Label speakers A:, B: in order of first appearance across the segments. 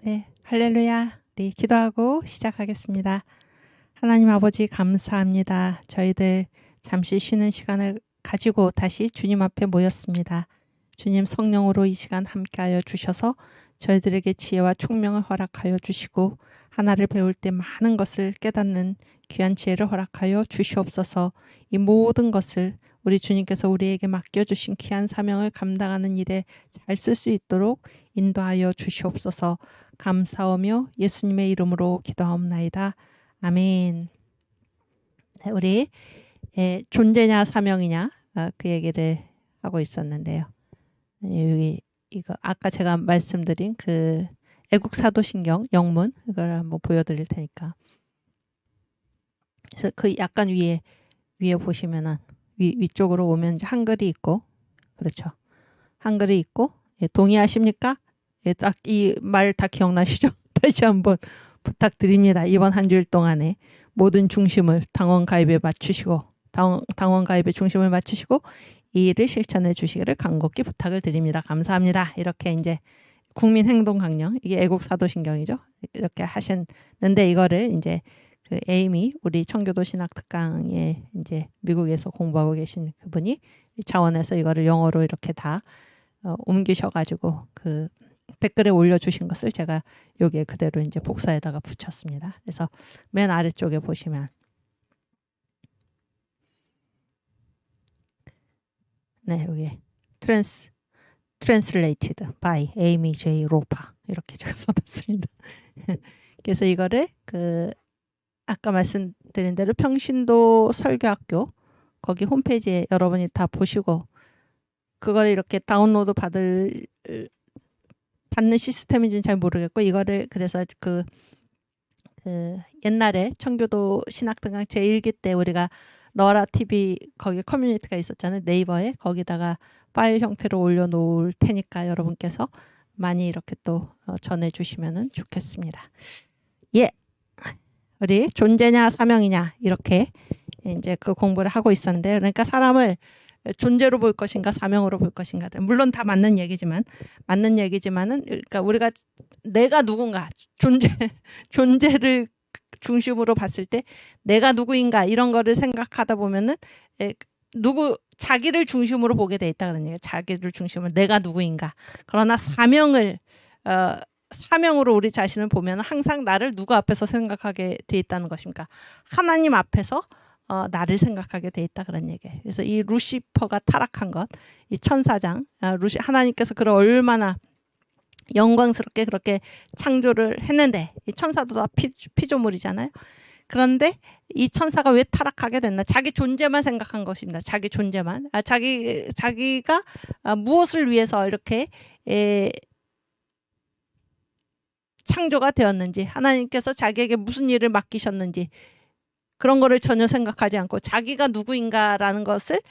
A: 네, 할렐루야. 우리 기도하고 시작하겠습니다. 하나님 아버지 감사합니다. 저희들 잠시 쉬는 시간을 가지고 다시 주님 앞에 모였습니다. 주님 성령으로 이 시간 함께하여 주셔서 저희들에게 지혜와 총명을 허락하여 주시고 하나를 배울 때 많은 것을 깨닫는 귀한 지혜를 허락하여 주시옵소서. 이 모든 것을 우리 주님께서 우리에게 맡겨주신 귀한 사명을 감당하는 일에 잘 쓸 수 있도록 인도하여 주시옵소서. 감사하며 예수님의 이름으로 기도하옵나이다. 아멘. 네, 우리 존재냐 사명이냐 그 얘기를 하고 있었는데요. 여기 이거 아까 제가 말씀드린 그 애국사도신경 영문 이걸 한번 보여드릴 테니까. 그래서 그 약간 위에 보시면은 위쪽으로 오면 이제 한글이 있고, 그렇죠. 한글이 있고, 동의하십니까? 딱 이 말 다 기억나시죠? 다시 한번 부탁드립니다. 이번 한 주일 동안에 모든 중심을 당원 가입에 맞추시고, 당원 가입의 중심을 맞추시고 이 일을 실천해 주시기를 간곡히 부탁을 드립니다. 감사합니다. 이렇게 이제 국민행동강령, 이게 애국사도신경이죠. 이렇게 하셨는데 이거를 이제 그 에이미 우리 청교도 신학특강에 이제 미국에서 공부하고 계신 그분이 자원에서 이거를 영어로 이렇게 다 옮기셔가지고 그 댓글에 올려주신 것을 제가 여기에 그대로 이제 복사에다가 붙였습니다. 그래서 맨 아래쪽에 보시면 네 여기 translated by Amy J. Ropa 이렇게 제가 써놨습니다. 그래서 이거를 그 아까 말씀드린 대로 평신도 설교학교 거기 홈페이지에 여러분이 다 보시고 그걸 이렇게 다운로드 받는 시스템인지는 잘 모르겠고 이거를 그래서 그 옛날에 청교도 신학등강 제1기 때 우리가 너라 TV 거기 커뮤니티가 있었잖아요. 네이버에 거기다가 파일 형태로 올려놓을 테니까 여러분께서 많이 이렇게 또 전해주시면 좋겠습니다. 예. 우리 존재냐 사명이냐 이렇게 이제 그 공부를 하고 있었는데 그러니까 사람을 존재로 볼 것인가 사명으로 볼 것인가 물론 다 맞는 얘기지만은 그러니까 우리가 내가 누군가 존재를 중심으로 봤을 때 내가 누구인가 이런 거를 생각하다 보면은 자기를 중심으로 보게 돼 있다 그런 얘기예요. 자기를 중심으로 내가 누구인가. 그러나 사명으로 우리 자신을 보면 항상 나를 누구 앞에서 생각하게 돼 있다는 것입니까? 하나님 앞에서 나를 생각하게 돼 있다 그런 얘기예요. 그래서 이 루시퍼가 타락한 것, 이 천사장, 하나님께서 그를 얼마나 영광스럽게 그렇게 창조를 했는데 이 천사도 다 피조물이잖아요. 그런데 이 천사가 왜 타락하게 됐나? 자기 존재만 생각한 것입니다. 자기 존재만. 자기가 무엇을 위해서 이렇게 창조가 되었는지 하나님께서 자기에게 무슨 일을 맡기셨는지 그런 거를 전혀 생각하지 않고 자기가 누구인가라는 것을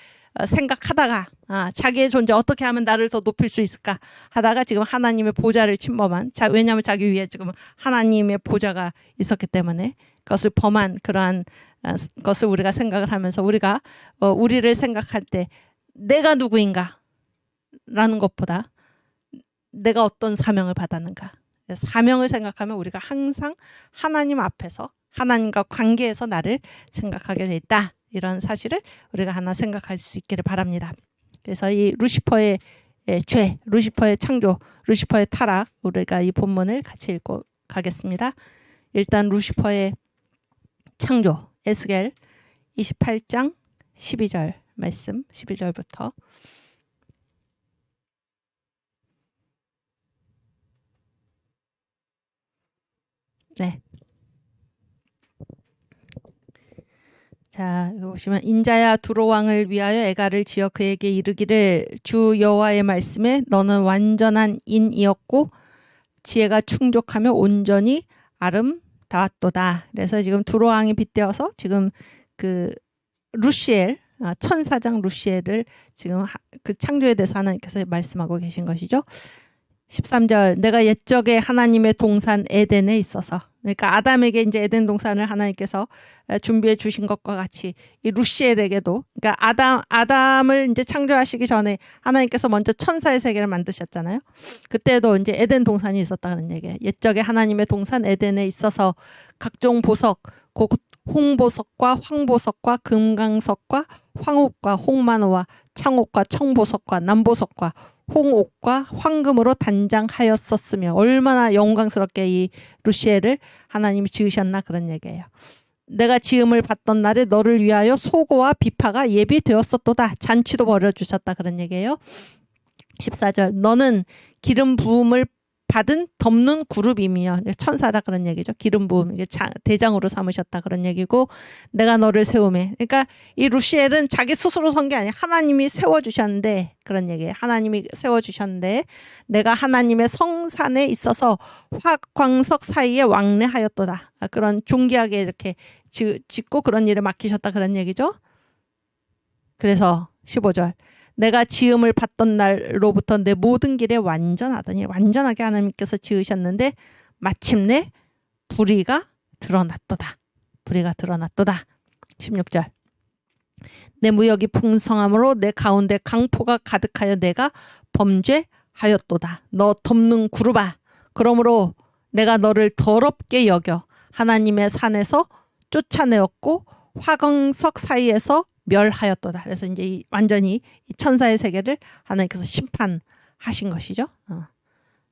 A: 생각하다가 자기의 존재 어떻게 하면 나를 더 높일 수 있을까 하다가 지금 하나님의 보좌를 침범한 왜냐하면 자기 위에 지금 하나님의 보좌가 있었기 때문에 그것을 범한 그러한 것을 우리가 생각을 하면서 우리가 우리를 생각할 때 내가 누구인가 라는 것보다 내가 어떤 사명을 받았는가 사명을 생각하면 우리가 항상 하나님 앞에서 하나님과 관계에서 나를 생각하게 돼 있다. 이런 사실을 우리가 하나 생각할 수 있기를 바랍니다. 그래서 이 루시퍼의 죄, 루시퍼의 창조, 루시퍼의 타락 우리가 이 본문을 같이 읽고 가겠습니다. 일단 루시퍼의 창조 에스겔 28장 12절 말씀 12절부터 네. 자, 이거 보시면 인자야 두로 왕을 위하여 애가를 지어 그에게 이르기를 주 여호와의 말씀에 너는 완전한 인이었고 지혜가 충족하며 온전히 아름다웠도다. 그래서 지금 두로 왕이 빗대어서 지금 그 루시엘 천사장 루시엘을 지금 그 창조에 대해서 하나님께서 말씀하고 계신 것이죠. 13절 내가 옛적에 하나님의 동산 에덴에 있어서 그러니까 아담에게 이제 에덴 동산을 하나님께서 준비해 주신 것과 같이 이 루시엘에게도, 그러니까 아담을 이제 창조하시기 전에 하나님께서 먼저 천사의 세계를 만드셨잖아요. 그때도 이제 에덴 동산이 있었다는 얘기예요. 옛적에 하나님의 동산 에덴에 있어서 각종 보석, 홍보석과 황보석과 금강석과 황옥과 홍만호와 창옥과 청보석과 남보석과 홍옥과 황금으로 단장하였었으며, 얼마나 영광스럽게 이 루시엘을 하나님이 지으셨나 그런 얘기예요. 내가 지음을 받던 날에 너를 위하여 소고와 비파가 예비되었었도다. 잔치도 벌여주셨다 그런 얘기예요. 14절 너는 기름 부음을 받은 덮는 그룹이며, 천사다 그런 얘기죠. 기름 부음, 대장으로 삼으셨다 그런 얘기고, 내가 너를 세우매. 그러니까 이 루시엘은 자기 스스로 선 게 아니야. 하나님이 세워주셨는데 그런 얘기예요. 하나님이 세워주셨는데 내가 하나님의 성산에 있어서 화광석 사이에 왕래하였도다. 그런 존귀하게 이렇게 짓고 그런 일을 맡기셨다 그런 얘기죠. 그래서 15절 내가 지음을 받던 날로부터 내 모든 길에 완전하더니, 완전하게 하나님께서 지으셨는데 마침내 불의가 드러났도다. 불의가 드러났도다. 16절 내 무역이 풍성함으로 내 가운데 강포가 가득하여 내가 범죄하였도다. 너 덮는 구루바, 그러므로 내가 너를 더럽게 여겨 하나님의 산에서 쫓아내었고 화광석 사이에서 멸하였도다. 그래서 이제 완전히 이 천사의 세계를 하나님께서 심판하신 것이죠.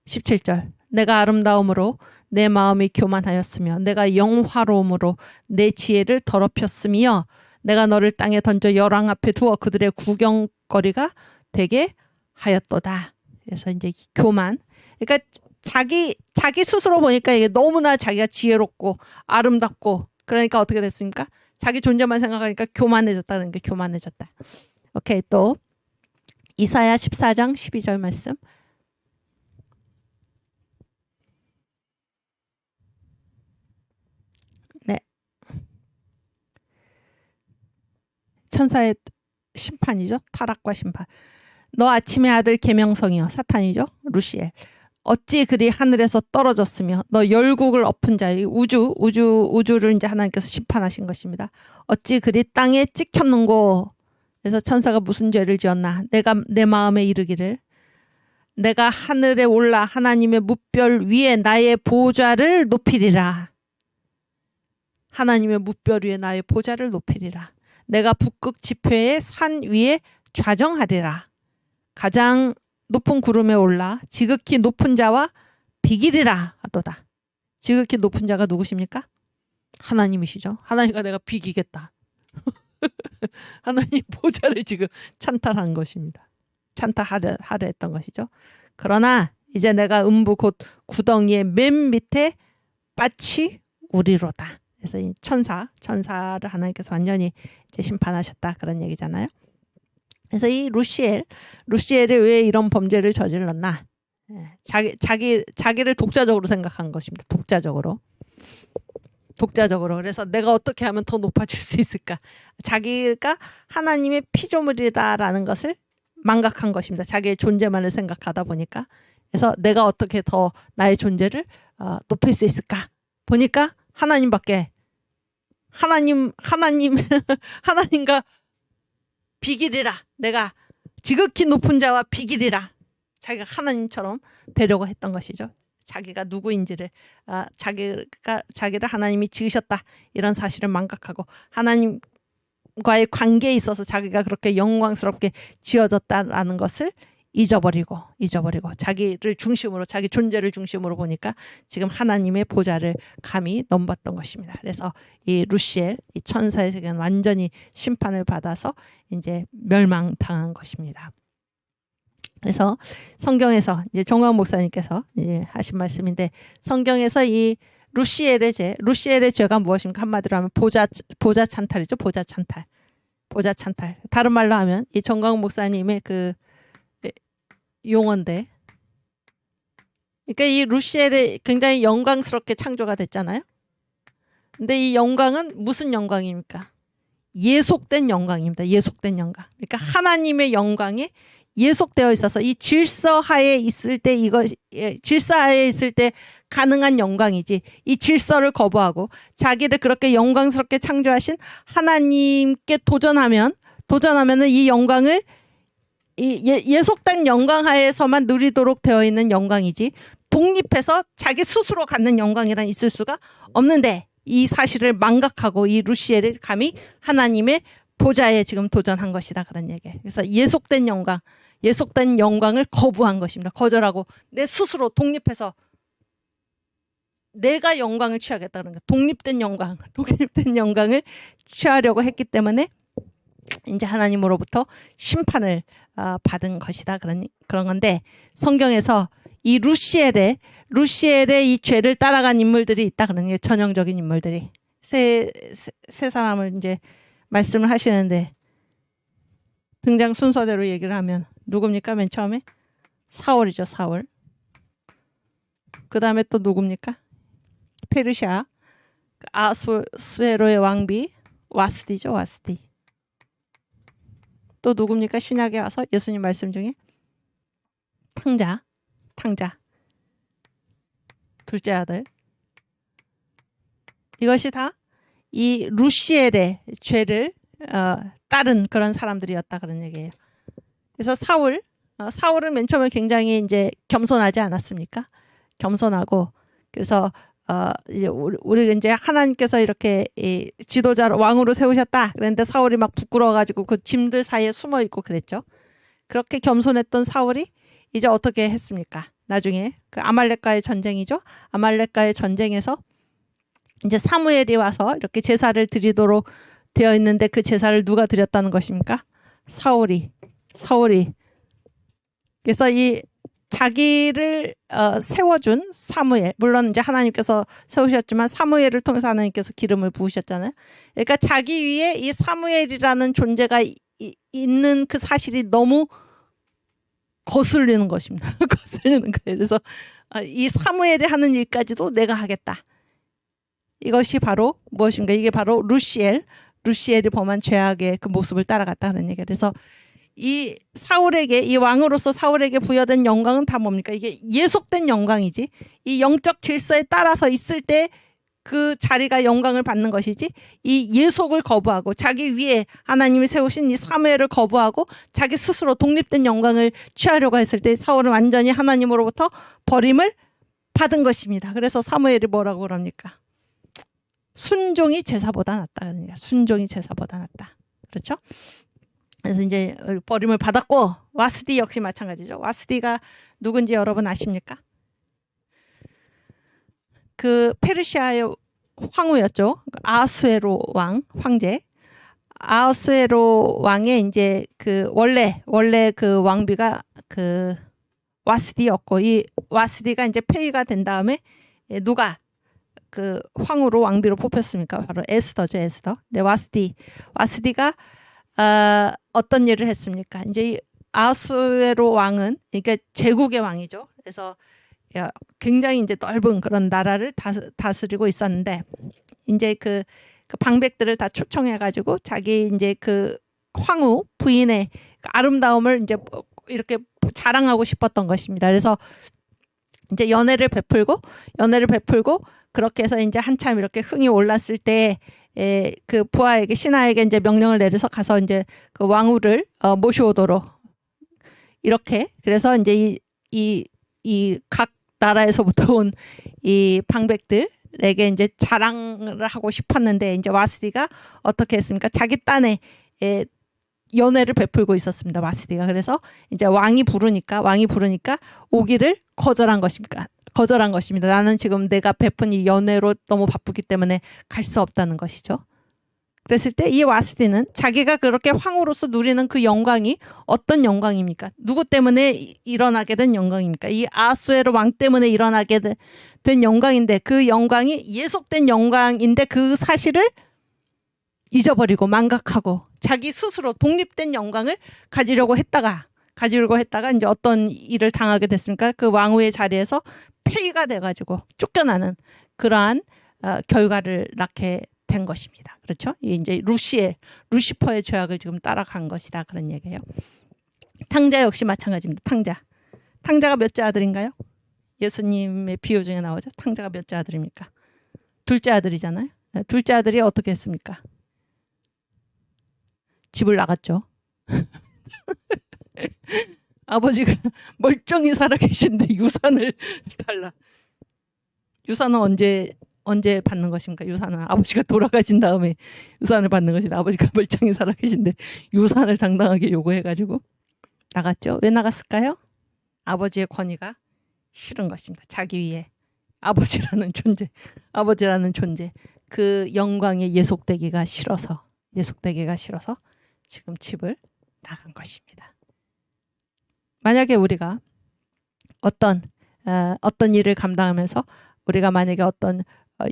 A: 17절 내가 아름다움으로 내 마음이 교만하였으며 내가 영화로움으로 내 지혜를 더럽혔으며 내가 너를 땅에 던져 열왕 앞에 두어 그들의 구경거리가 되게 하였도다. 그래서 이제 교만, 그러니까 자기 스스로 보니까 이게 너무나 자기가 지혜롭고 아름답고, 그러니까 어떻게 됐습니까? 자기 존재만 생각하니까 교만해졌다는 게, 교만해졌다. 오케이, 또 이사야 14장 12절 말씀. 네, 천사의 심판이죠. 타락과 심판. 너 아침의 아들 계명성이여, 사탄이죠. 루시엘. 어찌 그리 하늘에서 떨어졌으며 너 열국을 엎은 자, 우주를 이제 하나님께서 심판하신 것입니다. 어찌 그리 땅에 찍혔는고. 그래서 천사가 무슨 죄를 지었나? 내가 내 마음에 이르기를 내가 하늘에 올라 하나님의 뭇별 위에 나의 보좌를 높이리라. 하나님의 뭇별 위에 나의 보좌를 높이리라. 내가 북극 지폐의 산 위에 좌정하리라. 가장 높은 구름에 올라 지극히 높은 자와 비기리라 하도다. 지극히 높은 자가 누구십니까? 하나님이시죠. 하나님과 내가 비기겠다. 하나님 보좌를 지금 찬탈한 것입니다. 찬탈하려 했던 것이죠. 그러나 이제 내가 음부 곧 구덩이의 맨 밑에 빠치 우리로다. 그래서 이 천사를 하나님께서 완전히 이제 심판하셨다 그런 얘기잖아요. 그래서 이 루시엘이 왜 이런 범죄를 저질렀나? 자기를 독자적으로 생각한 것입니다. 독자적으로. 그래서 내가 어떻게 하면 더 높아질 수 있을까? 자기가 하나님의 피조물이다라는 것을 망각한 것입니다. 자기의 존재만을 생각하다 보니까. 그래서 내가 어떻게 더 나의 존재를 높일 수 있을까? 보니까 하나님밖에, 하나님과 비기리라. 내가 지극히 높은 자와 비기리라. 자기가 하나님처럼 되려고 했던 것이죠. 자기가 누구인지를, 자기를 하나님이 지으셨다 이런 사실을 망각하고 하나님과의 관계에 있어서 자기가 그렇게 영광스럽게 지어졌다라는 것을 잊어버리고 자기를 중심으로, 자기 존재를 중심으로 보니까 지금 하나님의 보좌를 감히 넘봤던 것입니다. 그래서 이 루시엘, 이 천사의 세계는 완전히 심판을 받아서 이제 멸망당한 것입니다. 그래서 성경에서 이제 정광 목사님께서 이제 하신 말씀인데, 성경에서 이 루시엘의 죄가 무엇입니까? 한마디로 하면 보좌 찬탈이죠. 보좌 찬탈. 다른 말로 하면 이 정광 목사님의 그 용어인데, 그러니까 이 루시엘이 굉장히 영광스럽게 창조가 됐잖아요. 근데 이 영광은 무슨 영광입니까? 예속된 영광입니다. 예속된 영광. 그러니까 하나님의 영광에 예속되어 있어서 이 질서하에 있을 때 가능한 영광이지 이 질서를 거부하고 자기를 그렇게 영광스럽게 창조하신 하나님께 도전하면은 이 영광을 예속된 영광 하에서만 누리도록 되어 있는 영광이지 독립해서 자기 스스로 갖는 영광이란 있을 수가 없는데 이 사실을 망각하고 이 루시엘이 감히 하나님의 보좌에 지금 도전한 것이다 그런 얘기예요. 그래서 예속된 영광을 거부한 것입니다. 거절하고 내 스스로 독립해서 내가 영광을 취하겠다는 거예요. 독립된 영광을 취하려고 했기 때문에 이제 하나님으로부터 심판을 받은 것이다 그런 건데 성경에서 이 루시엘의 이 죄를 따라간 인물들이 있다 그런 게 전형적인 인물들이 세 사람을 이제 말씀을 하시는데 등장 순서대로 얘기를 하면 누굽니까? 맨 처음에 사울이죠. 사울. 그 다음에 또 누굽니까? 페르시아 아수에로의 왕비 와스디죠. 와스디. 또 누굽니까? 신약에 와서 예수님 말씀 중에 탕자 둘째 아들. 이것이 다 이 루시엘의 죄를 따른 그런 사람들이었다 그런 얘기예요. 그래서 사울은 맨 처음에 굉장히 이제 겸손하지 않았습니까? 겸손하고 그래서 이제 우리 이제 하나님께서 이렇게 지도자 왕으로 세우셨다. 그런데 사울이 막 부끄러워가지고 그 짐들 사이에 숨어 있고 그랬죠. 그렇게 겸손했던 사울이 이제 어떻게 했습니까? 나중에 그 아말렉과의 전쟁이죠. 아말렉과의 전쟁에서 이제 사무엘이 와서 이렇게 제사를 드리도록 되어 있는데 그 제사를 누가 드렸다는 것입니까? 사울이. 그래서 이 자기를 세워준 사무엘, 물론 이제 하나님께서 세우셨지만 사무엘을 통해서 하나님께서 기름을 부으셨잖아요. 그러니까 자기 위에 이 사무엘이라는 존재가 있는 그 사실이 너무 거슬리는 것입니다. 거슬리는 거예요. 그래서 이 사무엘이 하는 일까지도 내가 하겠다. 이것이 바로 무엇인가? 이게 바로 루시엘이 범한 죄악의 그 모습을 따라갔다는 얘기예요. 그래서 이 왕으로서 사울에게 부여된 영광은 다 뭡니까? 이게 예속된 영광이지. 이 영적 질서에 따라서 있을 때 그 자리가 영광을 받는 것이지. 이 예속을 거부하고 자기 위에 하나님이 세우신 이 사무엘을 거부하고 자기 스스로 독립된 영광을 취하려고 했을 때 사울은 완전히 하나님으로부터 버림을 받은 것입니다. 그래서 사무엘이 뭐라고 그럽니까? 순종이 제사보다 낫다. 그러니까 순종이 제사보다 낫다. 그렇죠? 그래서 이제 버림을 받았고 와스디 역시 마찬가지죠. 와스디가 누군지 여러분 아십니까? 그 페르시아의 황후였죠. 아수에로 황제. 아수에로 왕의 이제 그 원래 그 왕비가 그 와스디였고 이 와스디가 이제 폐위가 된 다음에 누가 그 황후로 왕비로 뽑혔습니까? 바로 에스더죠. 에스더. 네, 와스디가 어떤 일을 했습니까? 이제 이 아수에로 왕은 그러니까 제국의 왕이죠. 그래서 굉장히 이제 넓은 그런 나라를 다스리고 있었는데 이제 그 방백들을 다 초청해가지고 자기 이제 그 황후 부인의 아름다움을 이제 이렇게 자랑하고 싶었던 것입니다. 그래서 이제 연애를 베풀고 그렇게 해서 이제 한참 이렇게 흥이 올랐을 때 그 부하에게 신하에게 이제 명령을 내려서 가서 이제 그 왕후를 모셔오도록 이렇게 그래서 이제 이 각 나라에서부터 온 이 방백들에게 이제 자랑을 하고 싶었는데 이제 와스디가 어떻게 했습니까? 자기 딴에 연애를 베풀고 있었습니다. 와스디가. 그래서 이제 왕이 부르니까 오기를 거절한 것입니다. 나는 지금 내가 베푼 이 연애로 너무 바쁘기 때문에 갈 수 없다는 것이죠. 그랬을 때 이 와스디는 자기가 그렇게 황후로서 누리는 그 영광이 어떤 영광입니까? 누구 때문에 일어나게 된 영광입니까? 이 아수에로 왕 때문에 일어나게 된 영광인데 그 영광이 예속된 영광인데 그 사실을 잊어버리고 망각하고 자기 스스로 독립된 영광을 가지려고 했다가 이제 어떤 일을 당하게 됐습니까? 그 왕후의 자리에서 폐위가 돼가지고 쫓겨나는 그러한 결과를 낳게 된 것입니다. 그렇죠? 이제 루시퍼의 죄악을 지금 따라간 것이다 그런 얘기예요. 탕자 역시 마찬가지입니다. 탕자가 몇째 아들인가요? 예수님의 비유 중에 나오죠. 탕자가 몇째 아들입니까? 둘째 아들이잖아요. 둘째 아들이 어떻게 했습니까? 집을 나갔죠. 아버지가 멀쩡히 살아계신데 유산을 달라. 유산은 언제 받는 것입니까? 유산은 아버지가 돌아가신 다음에 유산을 받는 것이다. 아버지가 멀쩡히 살아계신데 유산을 당당하게 요구해가지고 나갔죠. 왜 나갔을까요? 아버지의 권위가 싫은 것입니다. 자기 위에 아버지라는 존재, 그 영광에 예속되기가 싫어서 지금 집을 나간 것입니다. 만약에 우리가 어떤 일을 감당하면서 우리가 만약에 어떤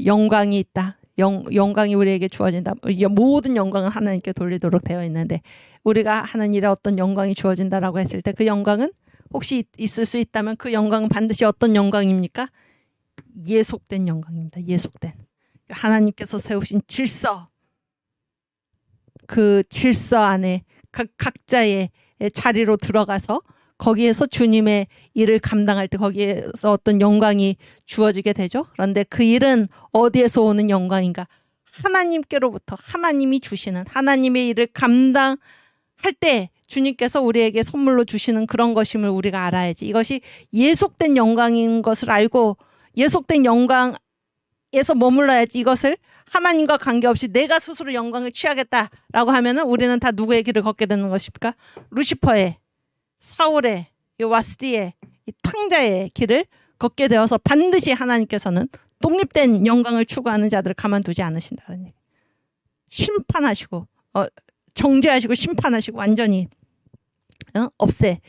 A: 영광이 있다. 영광이 우리에게 주어진다. 모든 영광은 하나님께 돌리도록 되어 있는데 우리가 하는 일에 어떤 영광이 주어진다라고 했을 때 그 영광은 혹시 있을 수 있다면 그 영광은 반드시 어떤 영광입니까? 예속된 영광입니다. 예속된. 하나님께서 세우신 질서, 그 질서 안에 각자의 자리로 들어가서 거기에서 주님의 일을 감당할 때 거기에서 어떤 영광이 주어지게 되죠. 그런데 그 일은 어디에서 오는 영광인가? 하나님께로부터 하나님이 주시는 하나님의 일을 감당할 때 주님께서 우리에게 선물로 주시는 그런 것임을 우리가 알아야지. 이것이 예속된 영광인 것을 알고 예속된 영광에서 머물러야지. 이것을 하나님과 관계없이 내가 스스로 영광을 취하겠다라고 하면은 우리는 다 누구의 길을 걷게 되는 것입니까? 루시퍼의, 사울의, 이 와스디의, 이 탕자의 길을 걷게 되어서 반드시 하나님께서는 독립된 영광을 추구하는 자들을 가만두지 않으신다는 얘기. 심판하시고 정죄하시고 심판하시고 완전히 없애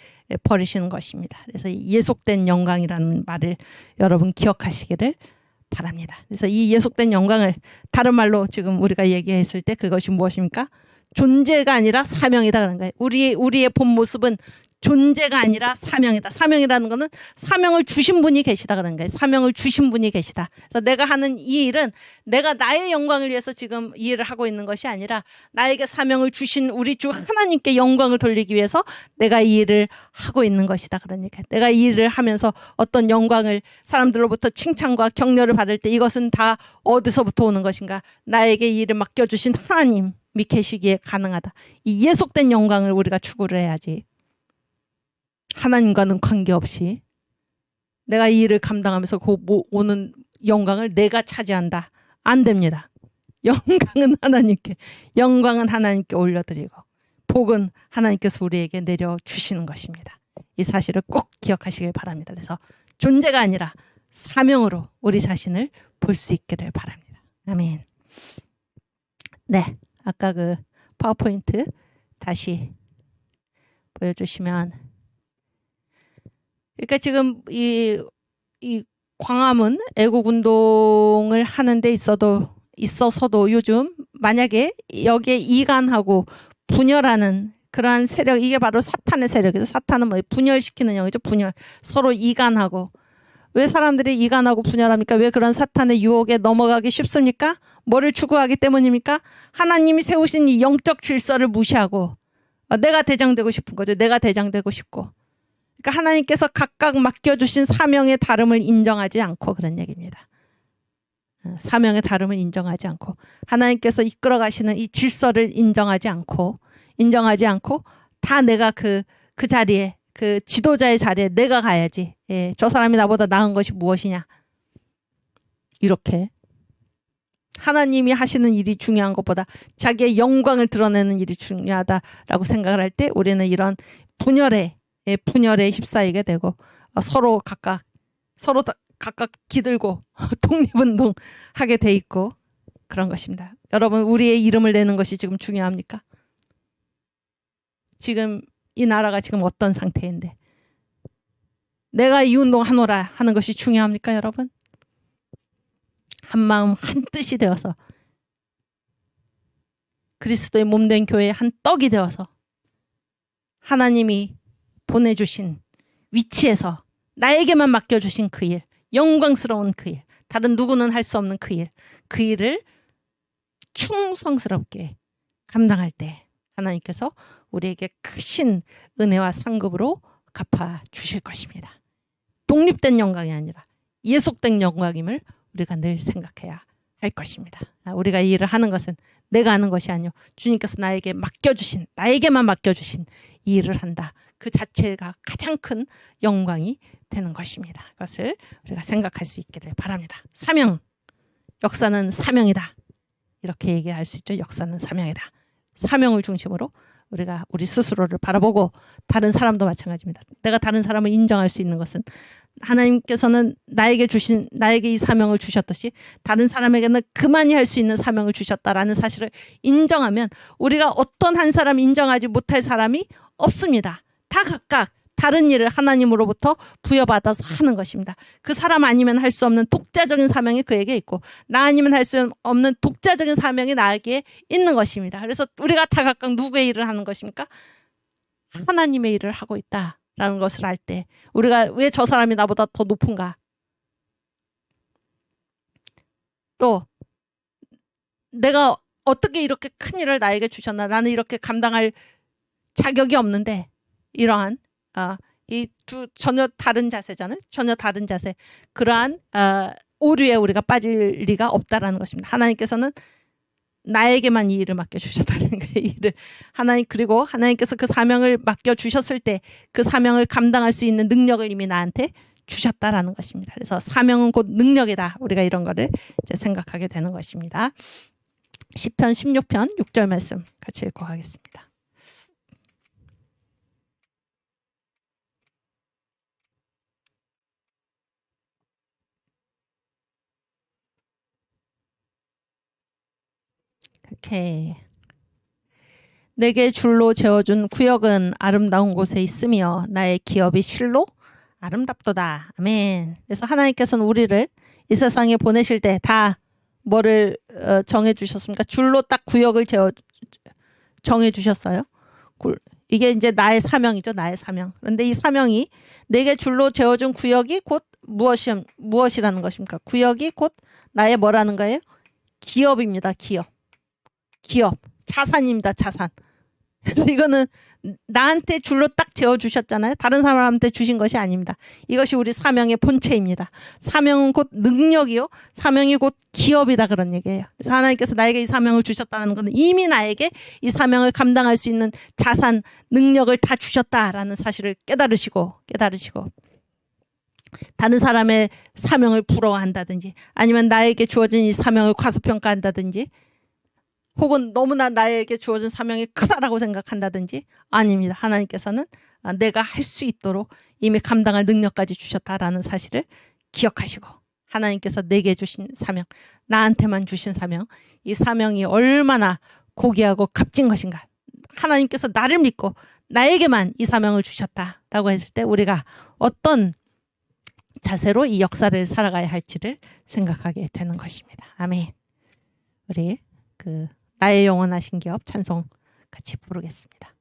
A: 버리시는 것입니다. 그래서 이 예속된 영광이라는 말을 여러분 기억하시기를 바랍니다. 그래서 이 예속된 영광을 다른 말로 지금 우리가 얘기했을 때 그것이 무엇입니까? 존재가 아니라 사명이다 그런 거예요. 우리의 본 모습은 존재가 아니라 사명이다. 사명이라는 거는 사명을 주신 분이 계시다 그런 거예요. 사명을 주신 분이 계시다. 그래서 내가 하는 이 일은 내가 나의 영광을 위해서 지금 이 일을 하고 있는 것이 아니라 나에게 사명을 주신 우리 주 하나님께 영광을 돌리기 위해서 내가 이 일을 하고 있는 것이다. 그러니까 내가 이 일을 하면서 어떤 영광을 사람들로부터 칭찬과 격려를 받을 때 이것은 다 어디서부터 오는 것인가? 나에게 이 일을 맡겨주신 하나님이 계시기에 가능하다. 이 예속된 영광을 우리가 추구를 해야지. 하나님과는 관계없이 내가 이 일을 감당하면서 그 오는 영광을 내가 차지한다. 안 됩니다. 영광은 하나님께 올려드리고 복은 하나님께서 우리에게 내려주시는 것입니다. 이 사실을 꼭 기억하시길 바랍니다. 그래서 존재가 아니라 사명으로 우리 자신을 볼 수 있기를 바랍니다. 아멘. 네, 아까 그 파워포인트 다시 보여주시면 그러니까 지금 이 광화문 애국 운동을 하는 데 있어서도 요즘 만약에 여기에 이간하고 분열하는 그러한 세력, 이게 바로 사탄의 세력이죠. 사탄은 뭐 분열시키는 영이죠. 분열. 서로 이간하고. 왜 사람들이 이간하고 분열합니까? 왜 그런 사탄의 유혹에 넘어가기 쉽습니까? 뭐를 추구하기 때문입니까? 하나님이 세우신 이 영적 질서를 무시하고 내가 대장되고 싶은 거죠. 내가 대장되고 싶고. 그러니까 하나님께서 각각 맡겨주신 사명의 다름을 인정하지 않고 그런 얘기입니다. 사명의 다름을 인정하지 않고 하나님께서 이끌어 가시는 이 질서를 인정하지 않고 다 내가 그 자리에 그 지도자의 자리에 내가 가야지. 예, 저 사람이 나보다 나은 것이 무엇이냐. 이렇게 하나님이 하시는 일이 중요한 것보다 자기의 영광을 드러내는 일이 중요하다라고 생각을 할 때 우리는 이런 분열에 휩싸이게 되고 서로 각각 기들고 독립운동 하게 돼 있고 그런 것입니다. 여러분, 우리의 이름을 내는 것이 지금 중요합니까? 지금 이 나라가 지금 어떤 상태인데 내가 이 운동 하노라 하는 것이 중요합니까, 여러분? 한 마음 한 뜻이 되어서 그리스도의 몸된 교회의 한 떡이 되어서 하나님이 보내주신 위치에서 나에게만 맡겨주신 그 일, 영광스러운 그 일, 다른 누구는 할 수 없는 그 일을 충성스럽게 감당할 때 하나님께서 우리에게 크신 은혜와 상급으로 갚아주실 것입니다. 독립된 영광이 아니라 예속된 영광임을 우리가 늘 생각해야 할 것입니다. 우리가 이 일을 하는 것은 내가 하는 것이 아니요 주님께서 나에게만 맡겨주신 이 일을 한다. 그 자체가 가장 큰 영광이 되는 것입니다. 그것을 우리가 생각할 수 있기를 바랍니다. 사명, 역사는 사명이다. 이렇게 얘기할 수 있죠. 역사는 사명이다. 사명을 중심으로 우리가 우리 스스로를 바라보고 다른 사람도 마찬가지입니다. 내가 다른 사람을 인정할 수 있는 것은 하나님께서는 나에게 이 사명을 주셨듯이 다른 사람에게는 그만이 할 수 있는 사명을 주셨다라는 사실을 인정하면 우리가 어떤 한 사람 인정하지 못할 사람이 없습니다. 다 각각 다른 일을 하나님으로부터 부여받아서 하는 것입니다. 그 사람 아니면 할 수 없는 독자적인 사명이 그에게 있고 나 아니면 할 수 없는 독자적인 사명이 나에게 있는 것입니다. 그래서 우리가 다 각각 누구의 일을 하는 것입니까? 하나님의 일을 하고 있다라는 것을 알 때 우리가 왜 저 사람이 나보다 더 높은가? 또 내가 어떻게 이렇게 큰 일을 나에게 주셨나? 나는 이렇게 감당할 자격이 없는데 이러한 이 두 전혀 다른 자세잖아요. 전혀 다른 자세. 그러한 오류에 우리가 빠질 리가 없다라는 것입니다. 하나님께서는 나에게만 이 일을 맡겨주셨다는 거예요. 그리고 하나님께서 그 사명을 맡겨주셨을 때 그 사명을 감당할 수 있는 능력을 이미 나한테 주셨다라는 것입니다. 그래서 사명은 곧 능력이다. 우리가 이런 거를 이제 생각하게 되는 것입니다. 시편 16편 6절 말씀 같이 읽고 가겠습니다. 오케이. 내게 줄로 재어준 구역은 아름다운 곳에 있으며 나의 기업이 실로 아름답도다. 아멘. 그래서 하나님께서는 우리를 이 세상에 보내실 때 다 뭐를 정해 주셨습니까? 줄로 딱 구역을 정해 주셨어요. 이게 이제 나의 사명이죠. 나의 사명. 그런데 이 사명이 내게 줄로 재어준 구역이 곧 무엇이라는 것입니까? 구역이 곧 나의 뭐라는 거예요? 기업입니다. 기업. 자산입니다. 자산. 그래서 이거는 나한테 줄로 딱 재어주셨잖아요. 다른 사람한테 주신 것이 아닙니다. 이것이 우리 사명의 본체입니다. 사명은 곧 능력이요. 사명이 곧 기업이다 그런 얘기예요. 그래서 하나님께서 나에게 이 사명을 주셨다는 것은 이미 나에게 이 사명을 감당할 수 있는 자산, 능력을 다 주셨다라는 사실을 깨달으시고 다른 사람의 사명을 부러워한다든지 아니면 나에게 주어진 이 사명을 과소평가한다든지 혹은 너무나 나에게 주어진 사명이 크다라고 생각한다든지 아닙니다. 하나님께서는 내가 할 수 있도록 이미 감당할 능력까지 주셨다라는 사실을 기억하시고 하나님께서 내게 주신 사명, 나한테만 주신 사명, 이 사명이 얼마나 고귀하고 값진 것인가. 하나님께서 나를 믿고 나에게만 이 사명을 주셨다라고 했을 때 우리가 어떤 자세로 이 역사를 살아가야 할지를 생각하게 되는 것입니다. 아멘. 우리 나의 영원하신 기업 찬송 같이 부르겠습니다.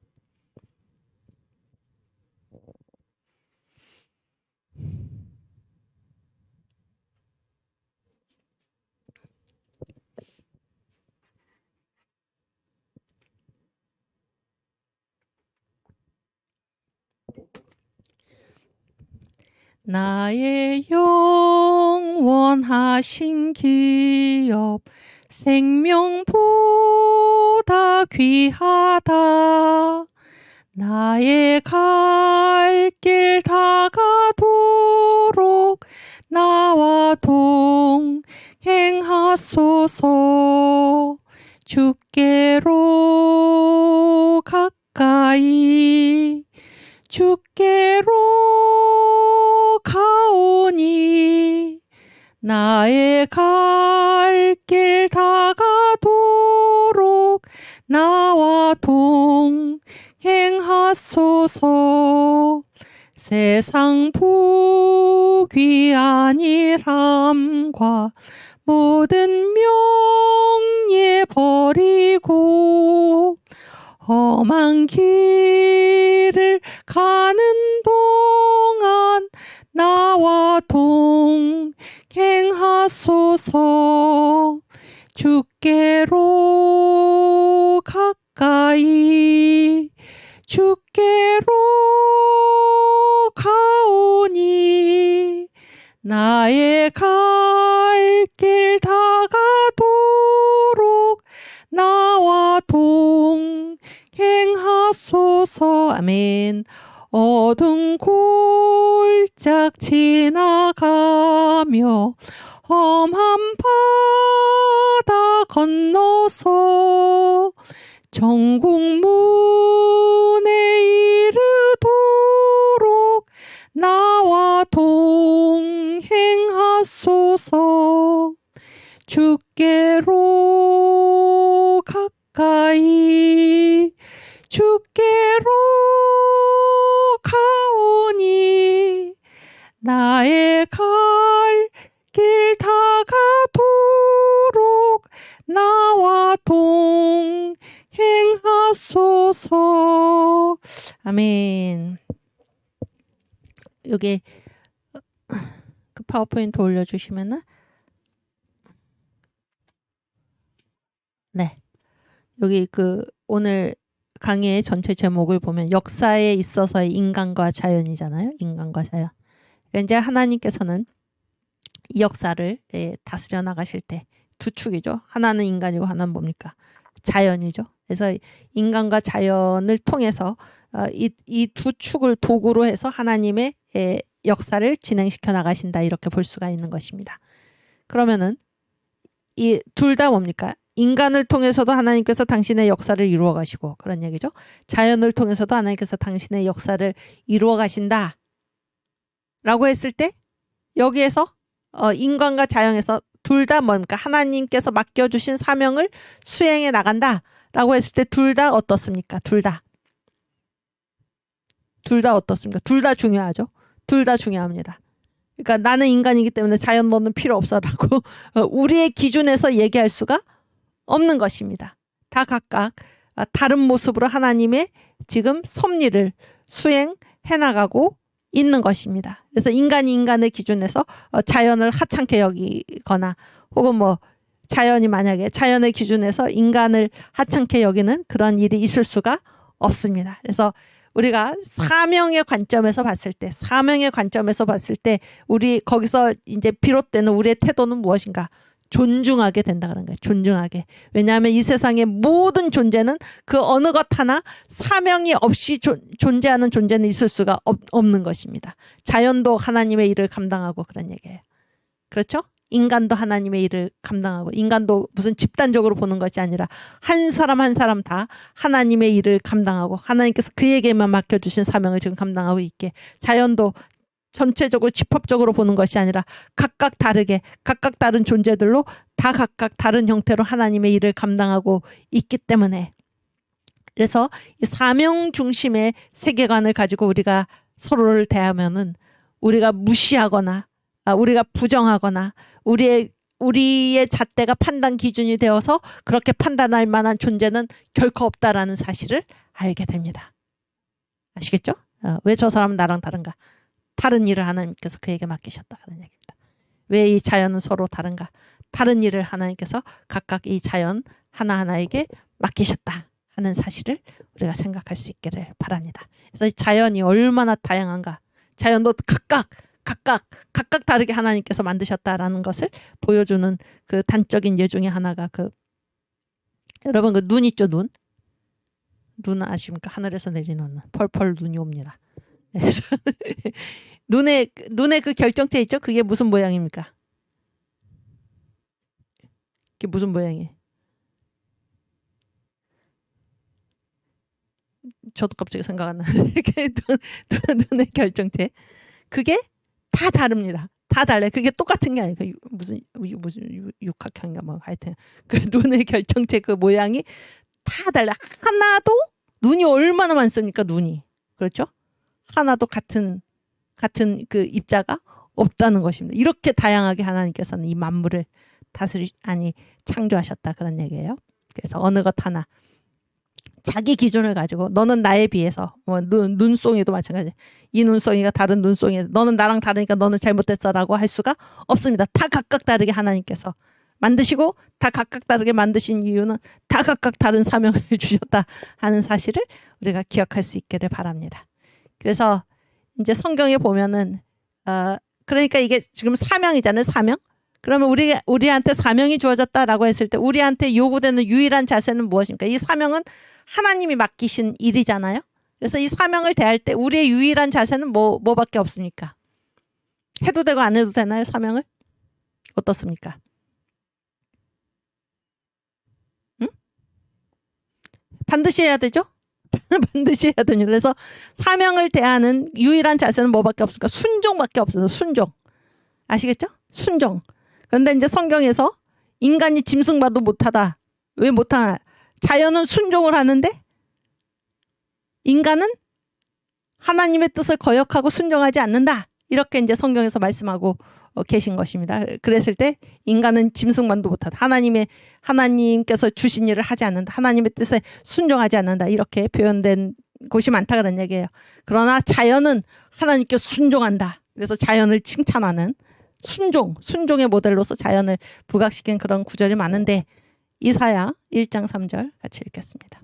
A: 나의 영원하신 기업 생명보다 귀하다. 나의 갈 길 다가도록 나와 동행하소서. 주께로 가까이 주께로 가오니 나의 갈 길 다가도록 나와 동행하소서. 세상 복이 아니함과 모든 명예 버리고 험한 길을 가는 동안 나와 동행하소서. 주께로 가까이 주께로 가오니 나의 갈 길 다가도록 나와 동행하소서. 아멘. 어두운 골짝 지나가며 험한 바다 건너서 정국문에 이르도록 나와 동행하소서. 주께로 가까이 주께로 가오니 나의 갈 길 다가도록 나와 동행하소서. 아멘. 여기 그 파워포인트 올려주시면은 네, 여기 그 오늘 강의의 전체 제목을 보면 역사에 있어서의 인간과 자연이잖아요. 인간과 자연. 그러니까 이제 하나님께서는 이 역사를 다스려 나가실 때 두 축이죠. 하나는 인간이고 하나는 뭡니까? 자연이죠. 그래서 인간과 자연을 통해서 이 두 축을 도구로 해서 하나님의 역사를 진행시켜 나가신다, 이렇게 볼 수가 있는 것입니다. 그러면은 이 둘 다 뭡니까? 인간을 통해서도 하나님께서 당신의 역사를 이루어 가시고, 그런 얘기죠. 자연을 통해서도 하나님께서 당신의 역사를 이루어 가신다 라고 했을 때, 여기에서 인간과 자연에서 둘 다 뭡니까? 하나님께서 맡겨주신 사명을 수행해 나간다 라고 했을 때 둘 다 어떻습니까? 둘 다 어떻습니까? 둘 다 중요하죠. 둘 다 중요합니다. 그러니까 나는 인간이기 때문에 자연 너는 필요 없어라고 우리의 기준에서 얘기할 수가 없는 것입니다. 다 각각 다른 모습으로 하나님의 지금 섭리를 수행해 나가고 있는 것입니다. 그래서 인간이 인간의 기준에서 자연을 하찮게 여기거나, 혹은 뭐 자연이 만약에 자연의 기준에서 인간을 하찮게 여기는 그런 일이 있을 수가 없습니다. 그래서 우리가 사명의 관점에서 봤을 때, 우리 거기서 이제 비롯되는 우리의 태도는 무엇인가? 존중하게 된다는 거예요. 존중하게. 왜냐하면 이 세상의 모든 존재는 그 어느 것 하나 사명이 없이 존재하는 존재는 있을 수가 없는 것입니다. 자연도 하나님의 일을 감당하고 그런 얘기예요. 그렇죠? 인간도 하나님의 일을 감당하고, 인간도 무슨 집단적으로 보는 것이 아니라 한 사람 한 사람 다 하나님의 일을 감당하고, 하나님께서 그에게만 맡겨주신 사명을 지금 감당하고 있게, 자연도 전체적으로 집합적으로 보는 것이 아니라 각각 다르게, 각각 다른 존재들로 다 각각 다른 형태로 하나님의 일을 감당하고 있기 때문에, 그래서 이 사명 중심의 세계관을 가지고 우리가 서로를 대하면은, 우리가 무시하거나 우리가 부정하거나 우리의 잣대가 판단 기준이 되어서 그렇게 판단할 만한 존재는 결코 없다라는 사실을 알게 됩니다. 아시겠죠? 왜 저 사람은 나랑 다른가? 다른 일을 하나님께서 그에게 맡기셨다, 그런 얘기입니다. 왜 이 자연은 서로 다른가? 다른 일을 하나님께서 각각 이 자연 하나하나에게 맡기셨다 하는 사실을 우리가 생각할 수 있기를 바랍니다. 그래서 이 자연이 얼마나 다양한가? 자연도 각각 다르게 하나님께서 만드셨다라는 것을 보여주는 그 단적인 예 중에 하나가 여러분 그 눈 있죠? 눈 아십니까? 하늘에서 내리는 펄펄 눈이 옵니다. 그래서 눈에 그 결정체 있죠? 그게 무슨 모양입니까? 그게 무슨 모양이에요? 저도 갑자기 생각 안 나는데 눈의 결정체, 그게 다 다릅니다. 다 달라요. 그게 똑같은 게 아니에요. 무슨 육각형인가 뭐 하여튼 그 눈의 결정체 그 모양이 다 달라. 하나도 눈이 얼마나 많습니까? 눈이. 그렇죠? 하나도 같은 그 입자가 없다는 것입니다. 이렇게 다양하게 하나님께서는 이 만물을 창조하셨다, 그런 얘기예요. 그래서 어느 것 하나 자기 기준을 가지고 너는 나에 비해서 눈송이도 마찬가지. 이 눈송이가 다른 눈송이, 너는 나랑 다르니까 너는 잘못됐어라고 할 수가 없습니다. 다 각각 다르게 하나님께서 만드시고, 다 각각 다르게 만드신 이유는 다 각각 다른 사명을 주셨다 하는 사실을 우리가 기억할 수 있기를 바랍니다. 그래서 이제 성경에 보면은 그러니까 이게 지금 사명이잖아요. 사명. 그러면 우리한테 사명이 주어졌다라고 했을 때 우리한테 요구되는 유일한 자세는 무엇입니까? 이 사명은 하나님이 맡기신 일이잖아요. 그래서 이 사명을 대할 때 우리의 유일한 자세는 뭐밖에 없습니까? 해도 되고 안 해도 되나요? 사명을? 어떻습니까? 응? 반드시 해야 되죠? 반드시 해야 됩니다. 그래서 사명을 대하는 유일한 자세는 뭐밖에 없을까? 순종밖에 없어요. 순종. 아시겠죠? 순종. 그런데 이제 성경에서 인간이 짐승봐도 못하다. 왜 못하나? 자연은 순종을 하는데 인간은 하나님의 뜻을 거역하고 순종하지 않는다. 이렇게 이제 성경에서 말씀하고 계신 것입니다. 그랬을 때 인간은 짐승만도 못하다. 하나님께서 주신 일을 하지 않는다. 하나님의 뜻에 순종하지 않는다. 이렇게 표현된 곳이 많다 그런 얘기예요. 그러나 자연은 하나님께 순종한다. 그래서 자연을 칭찬하는 순종의 모델로서 자연을 부각시킨 그런 구절이 많은데 이사야 1장 3절 같이 읽겠습니다.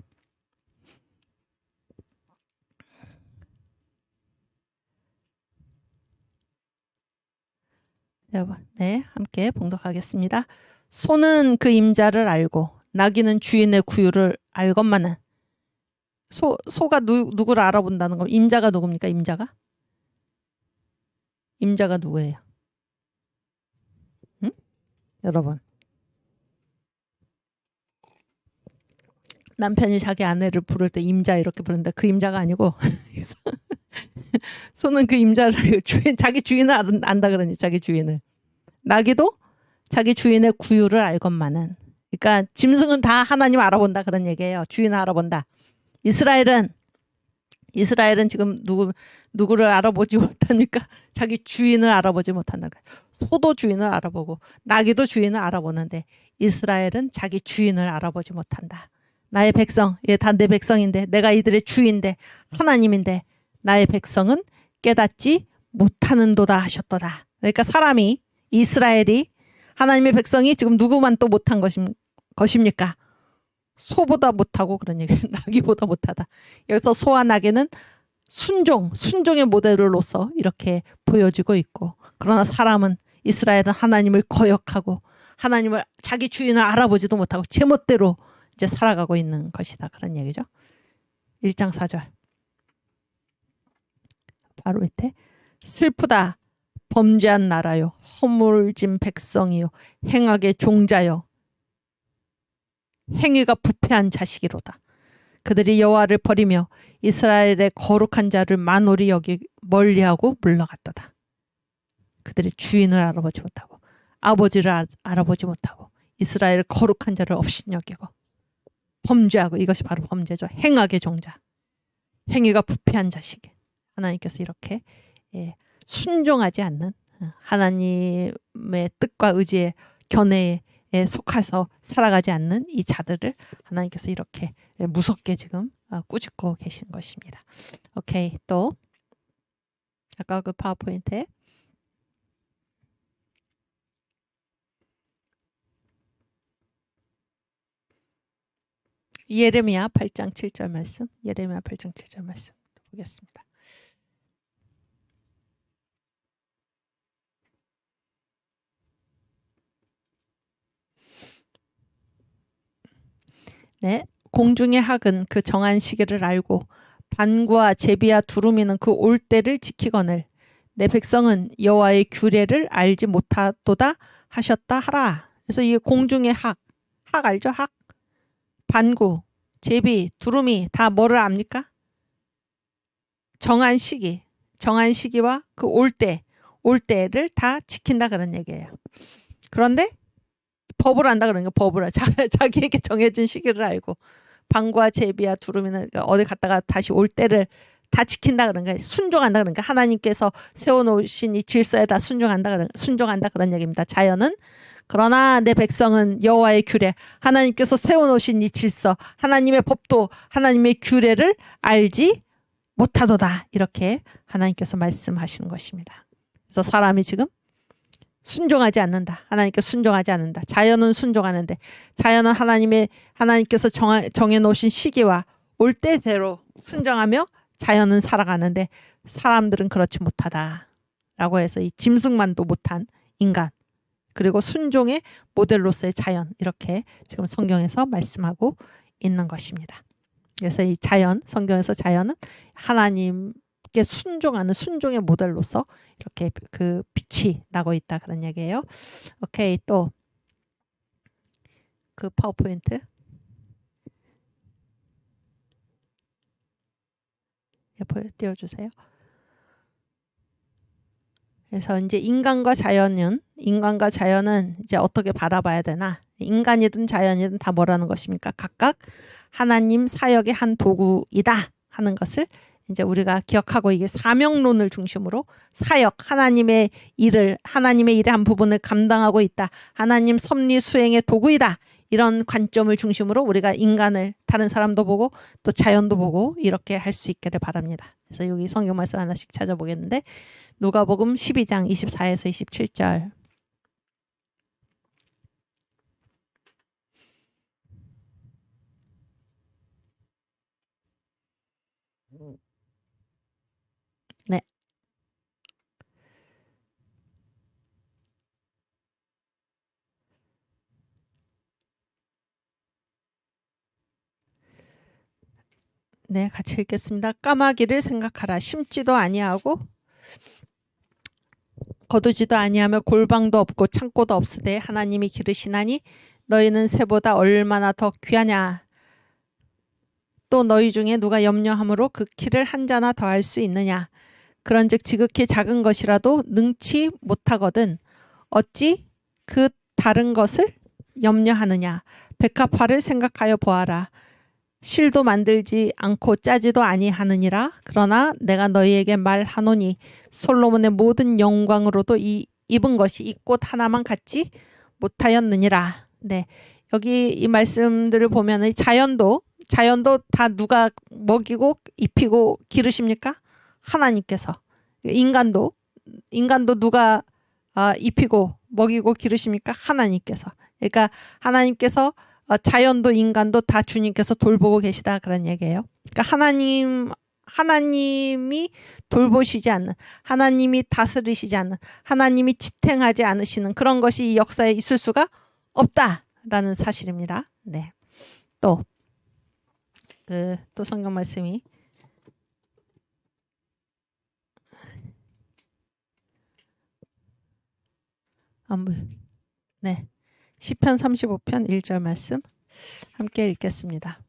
A: 여러분, 네, 함께 봉독하겠습니다. 소는 그 임자를 알고 나귀는 주인의 구유를 알건만은 소가 누구를 알아본다는 건 임자가 누굽니까? 임자가 누구예요? 응? 여러분. 남편이 자기 아내를 부를 때 임자 이렇게 부르는데 그 임자가 아니고 소는 그 임자를 알고 자기 주인을 안다 그러니 자기 주인을. 나귀도 자기 주인의 구유를 알건만은. 그러니까 짐승은 다 하나님 알아본다 그런 얘기예요. 주인을 알아본다. 이스라엘은 지금 누구를 알아보지 못합니까? 자기 주인을 알아보지 못한다. 소도 주인을 알아보고 나귀도 주인을 알아보는데 이스라엘은 자기 주인을 알아보지 못한다. 나의 백성, 다 내 백성인데 내가 이들의 주인데 하나님인데 나의 백성은 깨닫지 못하는도다 하셨도다. 그러니까 이스라엘이 하나님의 백성이 지금 누구만 또 못한 것입니까? 소보다 못하고 그런 얘기예요. 나귀보다 못하다. 여기서 소와 나귀는 순종의 모델로서 이렇게 보여지고 있고 그러나 이스라엘은 하나님을 거역하고 하나님을 자기 주인을 알아보지도 못하고 제멋대로 이제 살아가고 있는 것이다. 그런 얘기죠. 1장 4절. 바로 밑에 슬프다. 범죄한 나라요. 허물진 백성이요. 행악의 종자요. 행위가 부패한 자식이로다. 그들이 여호와를 버리며 이스라엘의 거룩한 자를 만홀히 여기 멀리하고 물러갔도다. 그들이 주인을 알아보지 못하고 아버지를 알아보지 못하고 이스라엘의 거룩한 자를 업신여기고 범죄하고 이것이 바로 범죄죠. 행악의 종자. 행위가 부패한 자식. 하나님께서 이렇게 순종하지 않는 하나님의 뜻과 의지의 견해에 속해서 살아가지 않는 이 자들을 하나님께서 이렇게 무섭게 지금 꾸짖고 계신 것입니다. 오케이, 또 아까 그 파워포인트에 예레미야 8장 7절 말씀, 예레미야 8장 7절 말씀 보겠습니다. 네, 공중의 학은 그 정한 시기를 알고 반구와 제비와 두루미는 그 올 때를 지키거늘 내 백성은 여호와의 규례를 알지 못하도다 하셨다 하라. 그래서 이 공중의 학 알죠? 학, 반구, 제비, 두루미 다 뭐를 압니까? 정한 시기와 그 올 때를 다 지킨다 그런 얘기예요. 그런데 법을 안다 그러는 거 법을 자기에게 정해진 시기를 알고 방과 제비와 두루미는 어디 갔다가 다시 올 때를 다 지킨다 그런 거예요. 순종한다 그러니까 하나님께서 세워놓으신 이 질서에 다 순종한다 그런 얘기입니다. 자연은 그러나 내 백성은 여호와의 규례, 하나님께서 세워놓으신 이 질서, 하나님의 법도 하나님의 규례를 알지 못하도다 이렇게 하나님께서 말씀하시는 것입니다. 그래서 사람이 지금 순종하지 않는다. 하나님께 순종하지 않는다. 자연은 순종하는데 자연은 하나님께서 정해놓으신 시기와 올 때대로 순종하며 자연은 살아가는데 사람들은 그렇지 못하다. 라고 해서 이 짐승만도 못한 인간, 그리고 순종의 모델로서의 자연, 이렇게 지금 성경에서 말씀하고 있는 것입니다. 그래서 이 자연, 성경에서 자연은 하나님께 순종하는 순종의 모델로서 이렇게 그 빛이 나고 있다, 그런 얘기예요. 오케이, 또 그 파워포인트 띄워주세요. 그래서 이제 인간과 자연은 이제 어떻게 바라봐야 되나? 인간이든 자연이든 다 뭐라는 것입니까? 각각 하나님 사역의 한 도구이다 하는 것을 이제 우리가 기억하고, 이게 사명론을 중심으로 사역, 하나님의 일의 한 부분을 감당하고 있다. 하나님 섭리 수행의 도구이다. 이런 관점을 중심으로 우리가 인간을, 다른 사람도 보고 또 자연도 보고 이렇게 할 수 있기를 바랍니다. 그래서 여기 성경 말씀 하나씩 찾아보겠는데, 누가복음 12장 24에서 27절. 네. 네, 같이 읽겠습니다. 까마귀를 생각하라. 심지도 아니하고 거두지도 아니하며 골방도 없고 창고도 없으되 하나님이 기르시나니 너희는 새보다 얼마나 더 귀하냐. 또 너희 중에 누가 염려함으로 그 키를 한 자나 더할 수 있느냐. 그런즉 지극히 작은 것이라도 능치 못하거든 어찌 그 다른 것을 염려하느냐. 백합화를 생각하여 보아라. 실도 만들지 않고 짜지도 아니하느니라. 그러나 내가 너희에게 말하노니 솔로몬의 모든 영광으로도 입은 것이 이 꽃 하나만 갖지 못하였느니라. 네, 여기 이 말씀들을 보면 자연도 다 누가 먹이고 입히고 기르십니까? 하나님께서. 인간도 누가 입히고 먹이고 기르십니까? 하나님께서. 그러니까 하나님께서 자연도 인간도 다 주님께서 돌보고 계시다, 그런 얘기예요. 그러니까 하나님이 돌보시지 않는, 하나님이 다스리시지 않는, 하나님이 지탱하지 않으시는 그런 것이 이 역사에 있을 수가 없다라는 사실입니다. 네. 또 성경 말씀이 네. 시편 35편 1절 말씀 함께 읽겠습니다.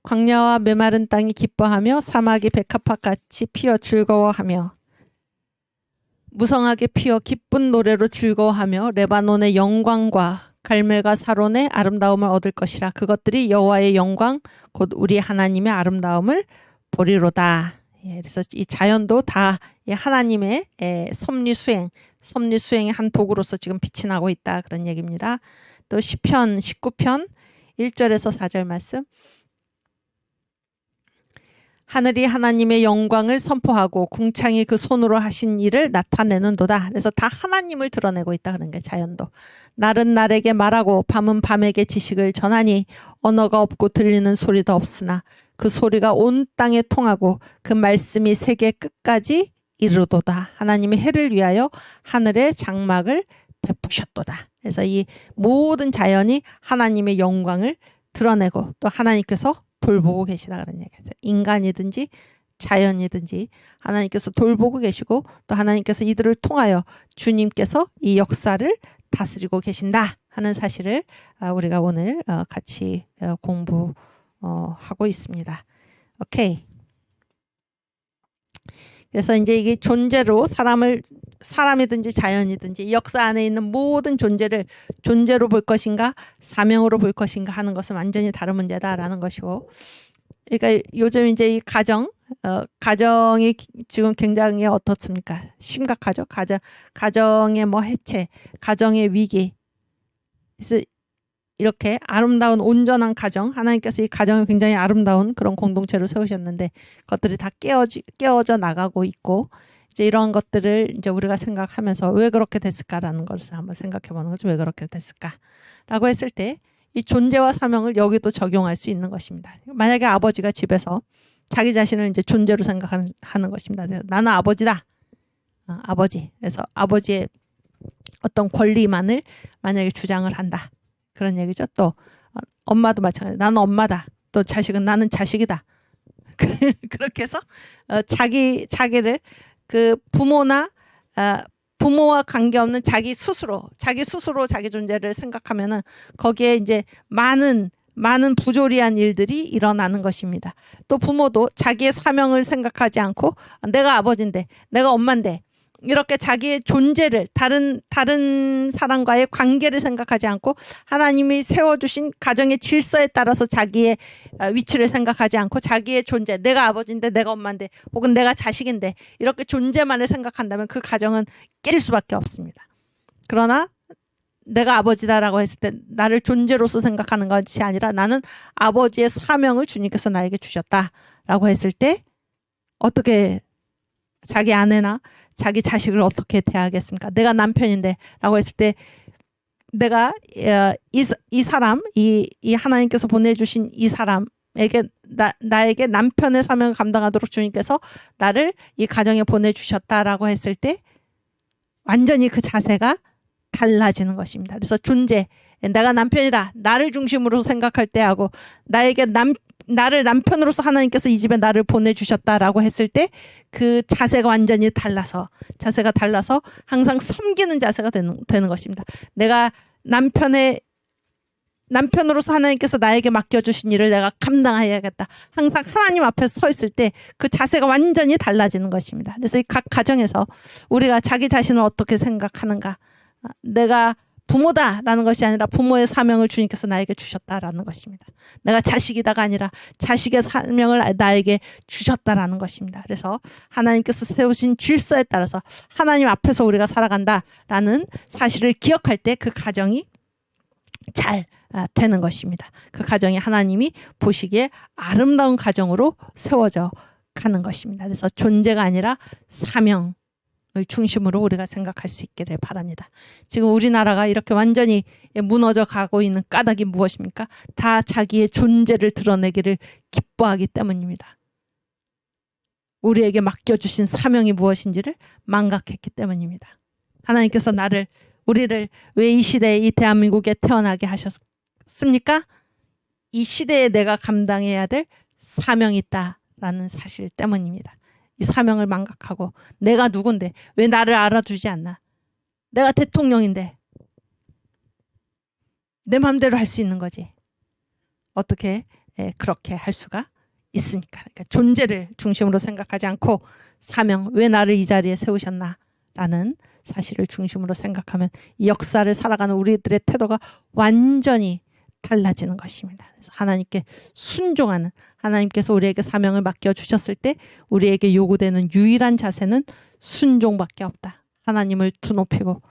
A: 광야와 메마른 땅이 기뻐하며 사막이 백합화같이 피어 즐거워하며 무성하게 피어 기쁜 노래로 즐거워하며 레바논의 영광과 갈멜과 사론의 아름다움을 얻을 것이라. 그것들이 여호와의 영광 곧 우리 하나님의 아름다움을 보리로다. 그래서 이 자연도 다 하나님의 섭리 수행의 한 도구로서 지금 빛이 나고 있다, 그런 얘기입니다. 또 시편 19편 1절에서 4절 말씀. 하늘이 하나님의 영광을 선포하고 궁창이 그 손으로 하신 일을 나타내는도다. 그래서 다 하나님을 드러내고 있다, 그런 게 자연도. 날은 날에게 말하고 밤은 밤에게 지식을 전하니 언어가 없고 들리는 소리도 없으나 그 소리가 온 땅에 통하고 그 말씀이 세계 끝까지 이르도다. 하나님의 해를 위하여 하늘의 장막을 베푸셨도다. 그래서 이 모든 자연이 하나님의 영광을 드러내고 또 하나님께서 돌보고 계시다, 그런 얘기예요. 인간이든지 자연이든지 하나님께서 돌보고 계시고 또 하나님께서 이들을 통하여 주님께서 이 역사를 다스리고 계신다 하는 사실을 우리가 오늘 같이 공부하고 있습니다. 오케이. 그래서 이제 이게 존재로 사람이든지 자연이든지 이 역사 안에 있는 모든 존재를 존재로 볼 것인가 사명으로 볼 것인가 하는 것은 완전히 다른 문제다라는 것이고, 그러니까 요즘 이제 이 가정이 지금 굉장히 어떻습니까? 심각하죠. 가정의 해체, 가정의 위기. 그래서 이렇게 아름다운 온전한 가정, 하나님께서 이 가정을 굉장히 아름다운 그런 공동체로 세우셨는데 그것들이 다 깨어져 나가고 있고, 이제 이런 것들을 이제 우리가 생각하면서 왜 그렇게 됐을까라는 것을 한번 생각해 보는 거죠. 왜 그렇게 됐을까라고 했을 때 이 존재와 사명을 여기도 적용할 수 있는 것입니다. 만약에 아버지가 집에서 자기 자신을 이제 존재로 생각하는 것입니다. 나는 아버지다. 아버지. 그래서 아버지의 어떤 권리만을 만약에 주장을 한다. 그런 얘기죠. 또 엄마도 마찬가지. 나는 엄마다. 또 자식은 나는 자식이다. 그렇게 해서 자기를 그 부모나 부모와 관계없는 자기 스스로 자기 존재를 생각하면은 거기에 이제 많은 부조리한 일들이 일어나는 것입니다. 또 부모도 자기의 사명을 생각하지 않고 내가 아버지인데 내가 엄마인데 이렇게 자기의 존재를 다른 사람과의 관계를 생각하지 않고 하나님이 세워주신 가정의 질서에 따라서 자기의 위치를 생각하지 않고 자기의 존재, 내가 아버지인데 내가 엄마인데 혹은 내가 자식인데 이렇게 존재만을 생각한다면 그 가정은 깨질 수밖에 없습니다. 그러나 내가 아버지다라고 했을 때 나를 존재로서 생각하는 것이 아니라 나는 아버지의 사명을 주님께서 나에게 주셨다라고 했을 때 어떻게 자기 아내나 자기 자식을 어떻게 대하겠습니까? 내가 남편인데 라고 했을 때 내가 이 사람, 이 하나님께서 보내주신 이 사람에게 나에게 남편의 사명을 감당하도록 주님께서 나를 이 가정에 보내주셨다라고 했을 때 완전히 그 자세가 달라지는 것입니다. 그래서 존재, 내가 남편이다. 나를 중심으로 생각할 때 하고 나를 남편으로서 하나님께서 이 집에 나를 보내주셨다라고 했을 때 그 자세가 완전히 달라서 항상 섬기는 자세가 되는 것입니다. 내가 남편으로서 하나님께서 나에게 맡겨주신 일을 내가 감당해야겠다. 항상 하나님 앞에 서 있을 때 그 자세가 완전히 달라지는 것입니다. 그래서 이 각 가정에서 우리가 자기 자신을 어떻게 생각하는가, 내가 부모다라는 것이 아니라 부모의 사명을 주님께서 나에게 주셨다라는 것입니다. 내가 자식이다가 아니라 자식의 사명을 나에게 주셨다라는 것입니다. 그래서 하나님께서 세우신 질서에 따라서 하나님 앞에서 우리가 살아간다라는 사실을 기억할 때 그 가정이 잘 되는 것입니다. 그 가정이 하나님이 보시기에 아름다운 가정으로 세워져 가는 것입니다. 그래서 존재가 아니라 사명 중심으로 우리가 생각할 수 있기를 바랍니다. 지금 우리나라가 이렇게 완전히 무너져 가고 있는 까닭이 무엇입니까? 다 자기의 존재를 드러내기를 기뻐하기 때문입니다. 우리에게 맡겨주신 사명이 무엇인지를 망각했기 때문입니다. 하나님께서 우리를 왜 이 시대에 이 대한민국에 태어나게 하셨습니까? 이 시대에 내가 감당해야 될 사명이 있다라는 사실 때문입니다. 이 사명을 망각하고 내가 누군데 왜 나를 알아주지 않나? 내가 대통령인데 내 마음대로 할 수 있는 거지. 어떻게 그렇게 할 수가 있습니까? 그러니까 존재를 중심으로 생각하지 않고 사명, 왜 나를 이 자리에 세우셨나라는 사실을 중심으로 생각하면 이 역사를 살아가는 우리들의 태도가 완전히 달라지는 것입니다. 그래서 하나님께 순종하는, 하나님께서 우리에게 사명을 맡겨주셨을 때 우리에게 요구되는 유일한 자세는 순종밖에 없다. 하나님을 두높이고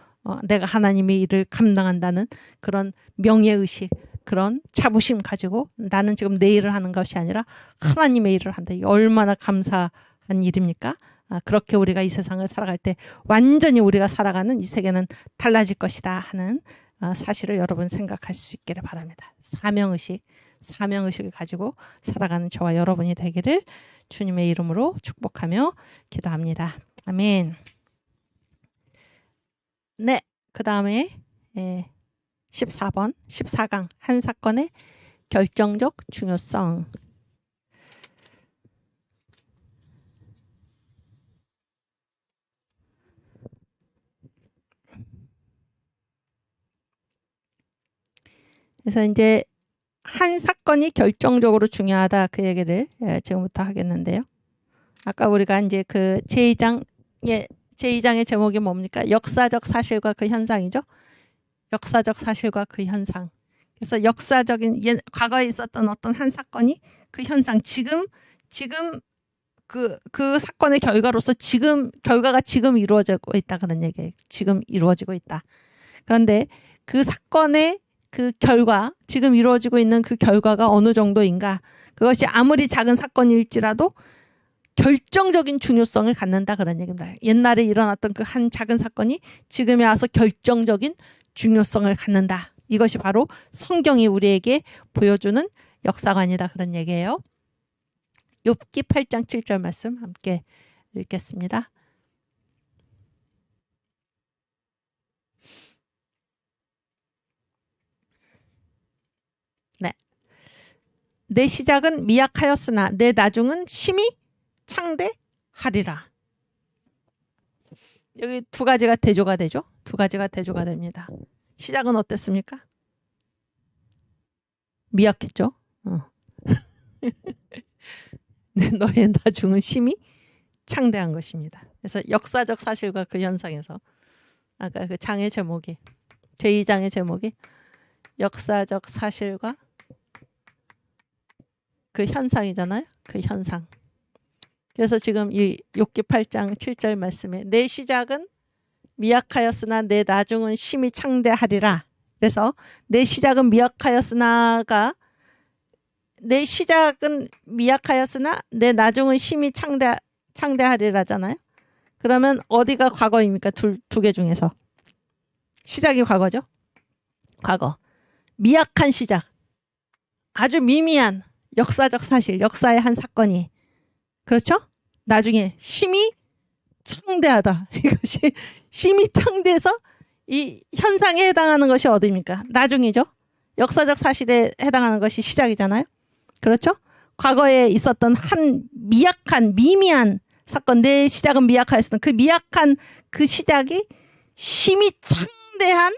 A: 내가 하나님의 일을 감당한다는 그런 명예의식, 그런 자부심 가지고 나는 지금 내 일을 하는 것이 아니라 하나님의 일을 한다. 이게 얼마나 감사한 일입니까? 그렇게 우리가 이 세상을 살아갈 때 완전히 우리가 살아가는 이 세계는 달라질 것이다 하는 사실을 여러분 생각할 수 있기를 바랍니다. 사명의식을 가지고 살아가는 저와 여러분이 되기를 주님의 이름으로 축복하며 기도합니다. 아멘. 네, 그 다음에 14강 한 사건의 결정적 중요성. 그래서 이제 한 사건이 결정적으로 중요하다 그 얘기를 지금부터 하겠는데요. 아까 우리가 이제 그 제2장의 제목이 뭡니까? 역사적 사실과 그 현상이죠. 역사적 사실과 그 현상. 그래서 역사적인 과거에 있었던 어떤 한 사건이 그 현상 지금 그 사건의 결과로서 결과가 지금 이루어지고 있다 그런 얘기예요. 지금 이루어지고 있다. 그런데 그 사건의 그 결과, 지금 이루어지고 있는 그 결과가 어느 정도인가, 그것이 아무리 작은 사건일지라도 결정적인 중요성을 갖는다 그런 얘기입니다. 옛날에 일어났던 그 한 작은 사건이 지금에 와서 결정적인 중요성을 갖는다. 이것이 바로 성경이 우리에게 보여주는 역사관이다 그런 얘기예요. 욥기 8장 7절 말씀 함께 읽겠습니다. 네. 내 시작은 미약하였으나 내 나중은 심히 창대하리라. 여기 두 가지가 대조가 되죠. 두 가지가 대조가 됩니다. 시작은 어땠습니까? 미약했죠. 네, 너의 나중은 심히 창대한 것입니다. 그래서 역사적 사실과 그 현상에서 아까 그 장의 제목이 제2장의 제목이 역사적 사실과 그 현상이잖아요. 그 현상. 그래서 지금 이 욥기 8장 7절 말씀에 내 시작은 미약하였으나 내 나중은 심히 창대하리라. 그래서 내 시작은 미약하였으나가 내 시작은 미약하였으나 내 나중은 심히 창대하리라잖아요. 그러면 어디가 과거입니까? 두 개 중에서. 시작이 과거죠. 과거. 미약한 시작. 아주 미미한 역사적 사실, 역사의 한 사건이 그렇죠? 나중에 심히 창대하다. 이것이 심히 창대해서 이 현상에 해당하는 것이 어디입니까? 나중이죠. 역사적 사실에 해당하는 것이 시작이잖아요. 그렇죠? 과거에 있었던 한 미약한 미미한 사건, 내 시작은 미약하였던 그 미약한 그 시작이 심히 창대한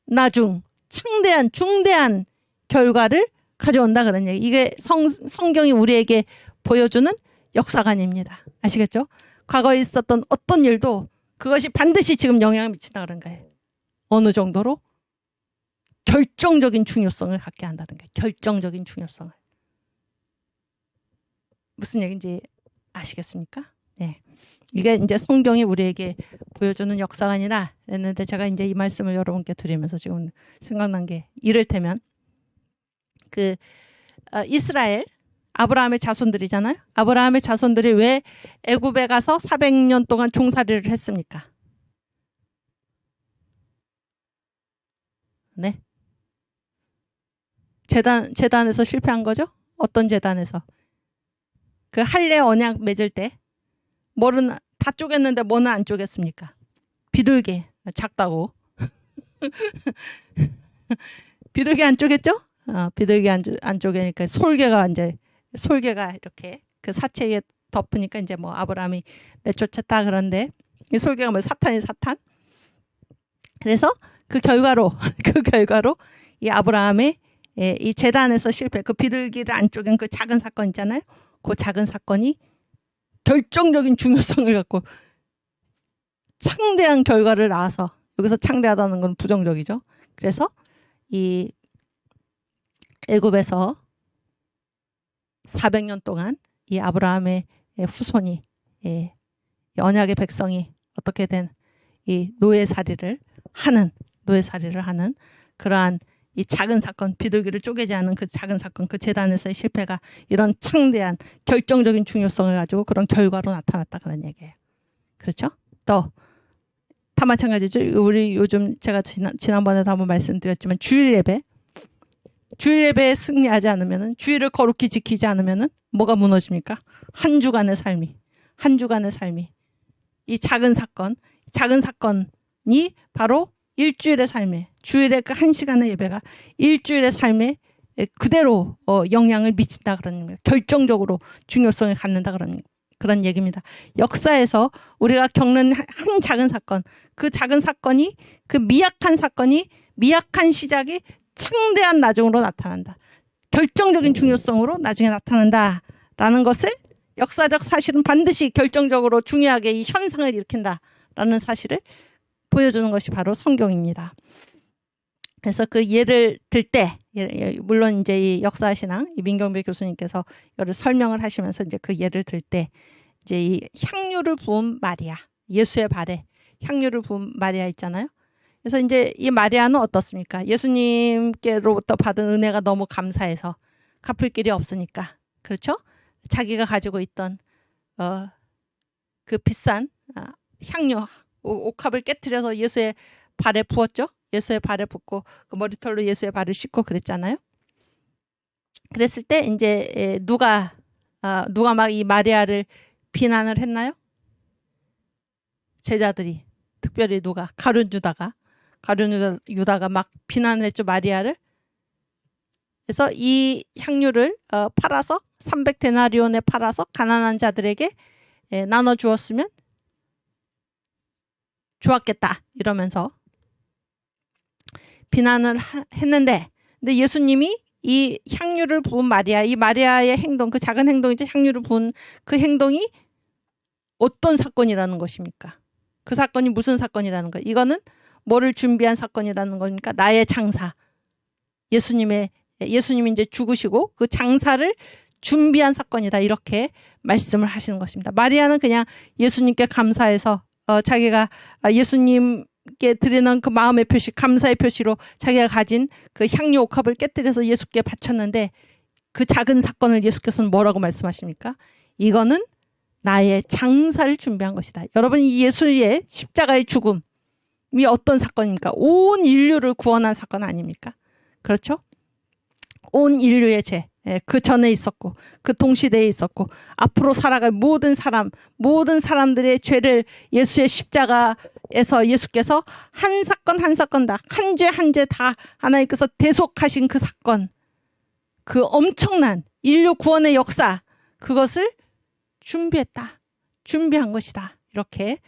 A: 나중, 창대한 중대한 결과를 가져온다 그런 얘기. 이게 성경이 우리에게 보여주는 역사관입니다. 아시겠죠? 과거에 있었던 어떤 일도 그것이 반드시 지금 영향을 미친다 그런 거예요. 어느 정도로? 결정적인 중요성을 갖게 한다는 거예요. 결정적인 중요성을. 무슨 얘기인지 아시겠습니까? 네. 이게 이제 성경이 우리에게 보여주는 역사관이다 했는데 제가 이제 이 말씀을 여러분께 드리면서 지금 생각난 게 이를테면 그 이스라엘 아브라함의 자손들이잖아요. 아브라함의 자손들이 왜 애굽에 가서 400년 동안 종살이를 했습니까? 네. 제단에서 실패한 거죠? 어떤 제단에서? 그 할례 언약 맺을 때 뭐는 다 쪼갰는데 뭐는 안 쪼갰습니까? 비둘기 작다고. 비둘기 안 쪼갰죠? 비둘기 안 쪼개니까 솔개가 이렇게 그 사체 위에 덮으니까 이제 뭐 아브라함이 내쫓았다 그런데 이 솔개가 뭐 사탄이 사탄. 그래서 그 결과로 이 아브라함의 이 제단에서 실패, 그 비둘기를 안 쪼갠 그 작은 사건 있잖아요. 그 작은 사건이 결정적인 중요성을 갖고 창대한 결과를 낳아서 여기서 창대하다는 건 부정적이죠. 그래서 이 애굽에서 400년 동안 이 아브라함의 후손이 언약의 백성이 어떻게 된 이 노예살이를 하는 그러한 이 작은 사건, 비둘기를 쪼개지 않은 그 작은 사건, 그 제단에서의 실패가 이런 창대한 결정적인 중요성을 가지고 그런 결과로 나타났다 그런 얘기예요. 그렇죠? 또 다 마찬가지죠. 우리 요즘 제가 지난번에도 한번 말씀드렸지만 주일 예배에 승리하지 않으면은, 주일을 거룩히 지키지 않으면은 뭐가 무너집니까? 한 주간의 삶이 이 작은 사건이 바로 일주일의 삶에, 주일의 그 한 시간의 예배가 일주일의 삶에 그대로 영향을 미친다 그런 거예요. 결정적으로 중요성을 갖는다 그런 얘기입니다. 역사에서 우리가 겪는 한 작은 사건, 그 작은 사건이, 그 미약한 사건이, 미약한 시작이 창대한 나중으로 나타난다. 결정적인 중요성으로 나중에 나타난다라는 것을, 역사적 사실은 반드시 결정적으로 중요하게 이 현상을 일으킨다라는 사실을 보여주는 것이 바로 성경입니다. 그래서 그 예를 들 때, 물론 이제 이 역사신앙 민경배 교수님께서 이거를 설명을 하시면서 이제 그 예를 들 때, 이제 이 향유를 부은 마리아, 예수의 발에 향유를 부은 마리아 있잖아요. 그래서 이제 이 마리아는 어떻습니까? 예수님께로부터 받은 은혜가 너무 감사해서 갚을 길이 없으니까, 그렇죠? 자기가 가지고 있던 그 비싼 향유 옥합을 깨트려서 예수의 발에 부었죠. 예수의 발에 붓고 그 머리털로 예수의 발을 씻고 그랬잖아요. 그랬을 때 이제 누가 누가 막 이 마리아를 비난을 했나요? 제자들이. 특별히 누가? 가룟 유다가 막 비난을 했죠, 마리아를. 그래서 이 향유를 팔아서 300데나리온에 팔아서 가난한 자들에게 나눠 주었으면 좋았겠다 이러면서 비난을 했는데, 근데 예수님이 이 향유를 부은 마리아, 이 마리아의 행동, 그 작은 행동이죠. 향유를 부은 그 행동이 어떤 사건이라는 것입니까? 그 사건이 무슨 사건이라는 거예요? 이거는 뭐를 준비한 사건이라는 겁니까? 나의 장사. 예수님이 이제 죽으시고 그 장사를 준비한 사건이다, 이렇게 말씀을 하시는 것입니다. 마리아는 그냥 예수님께 감사해서 자기가 예수님께 드리는 그 마음의 표시, 감사의 표시로 자기가 가진 그 향유 옥합을 깨뜨려서 예수께 바쳤는데, 그 작은 사건을 예수께서는 뭐라고 말씀하십니까? 이거는 나의 장사를 준비한 것이다. 여러분, 이 예수의 십자가의 죽음이 어떤 사건입니까? 온 인류를 구원한 사건 아닙니까? 그렇죠? 온 인류의 죄, 그 전에 있었고 그 동시대에 있었고 앞으로 살아갈 모든 사람들의 죄를 예수의 십자가에서 예수께서 한 사건 한 사건 다, 한 죄 한 죄 다 하나님께서 대속하신 그 사건, 그 엄청난 인류 구원의 역사, 그것을 준비한 것이다. 이렇게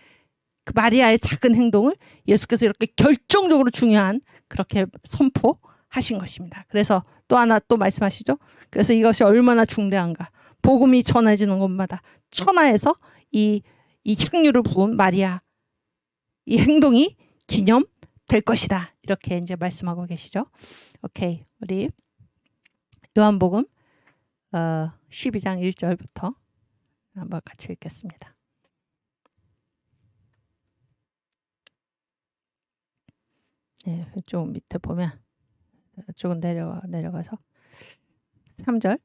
A: 그 마리아의 작은 행동을 예수께서 이렇게 결정적으로 중요한 그렇게 선포하신 것입니다. 그래서 또 하나 또 말씀하시죠. 그래서 이것이 얼마나 중대한가. 복음이 전해지는 곳마다 천하에서 이 향유를 부은 마리아 이 행동이 기념될 것이다. 이렇게 이제 말씀하고 계시죠. 오케이, 우리 요한복음 12장 1절부터 한번 같이 읽겠습니다. 네, 좀 밑에 보면 조금 내려가서 3절.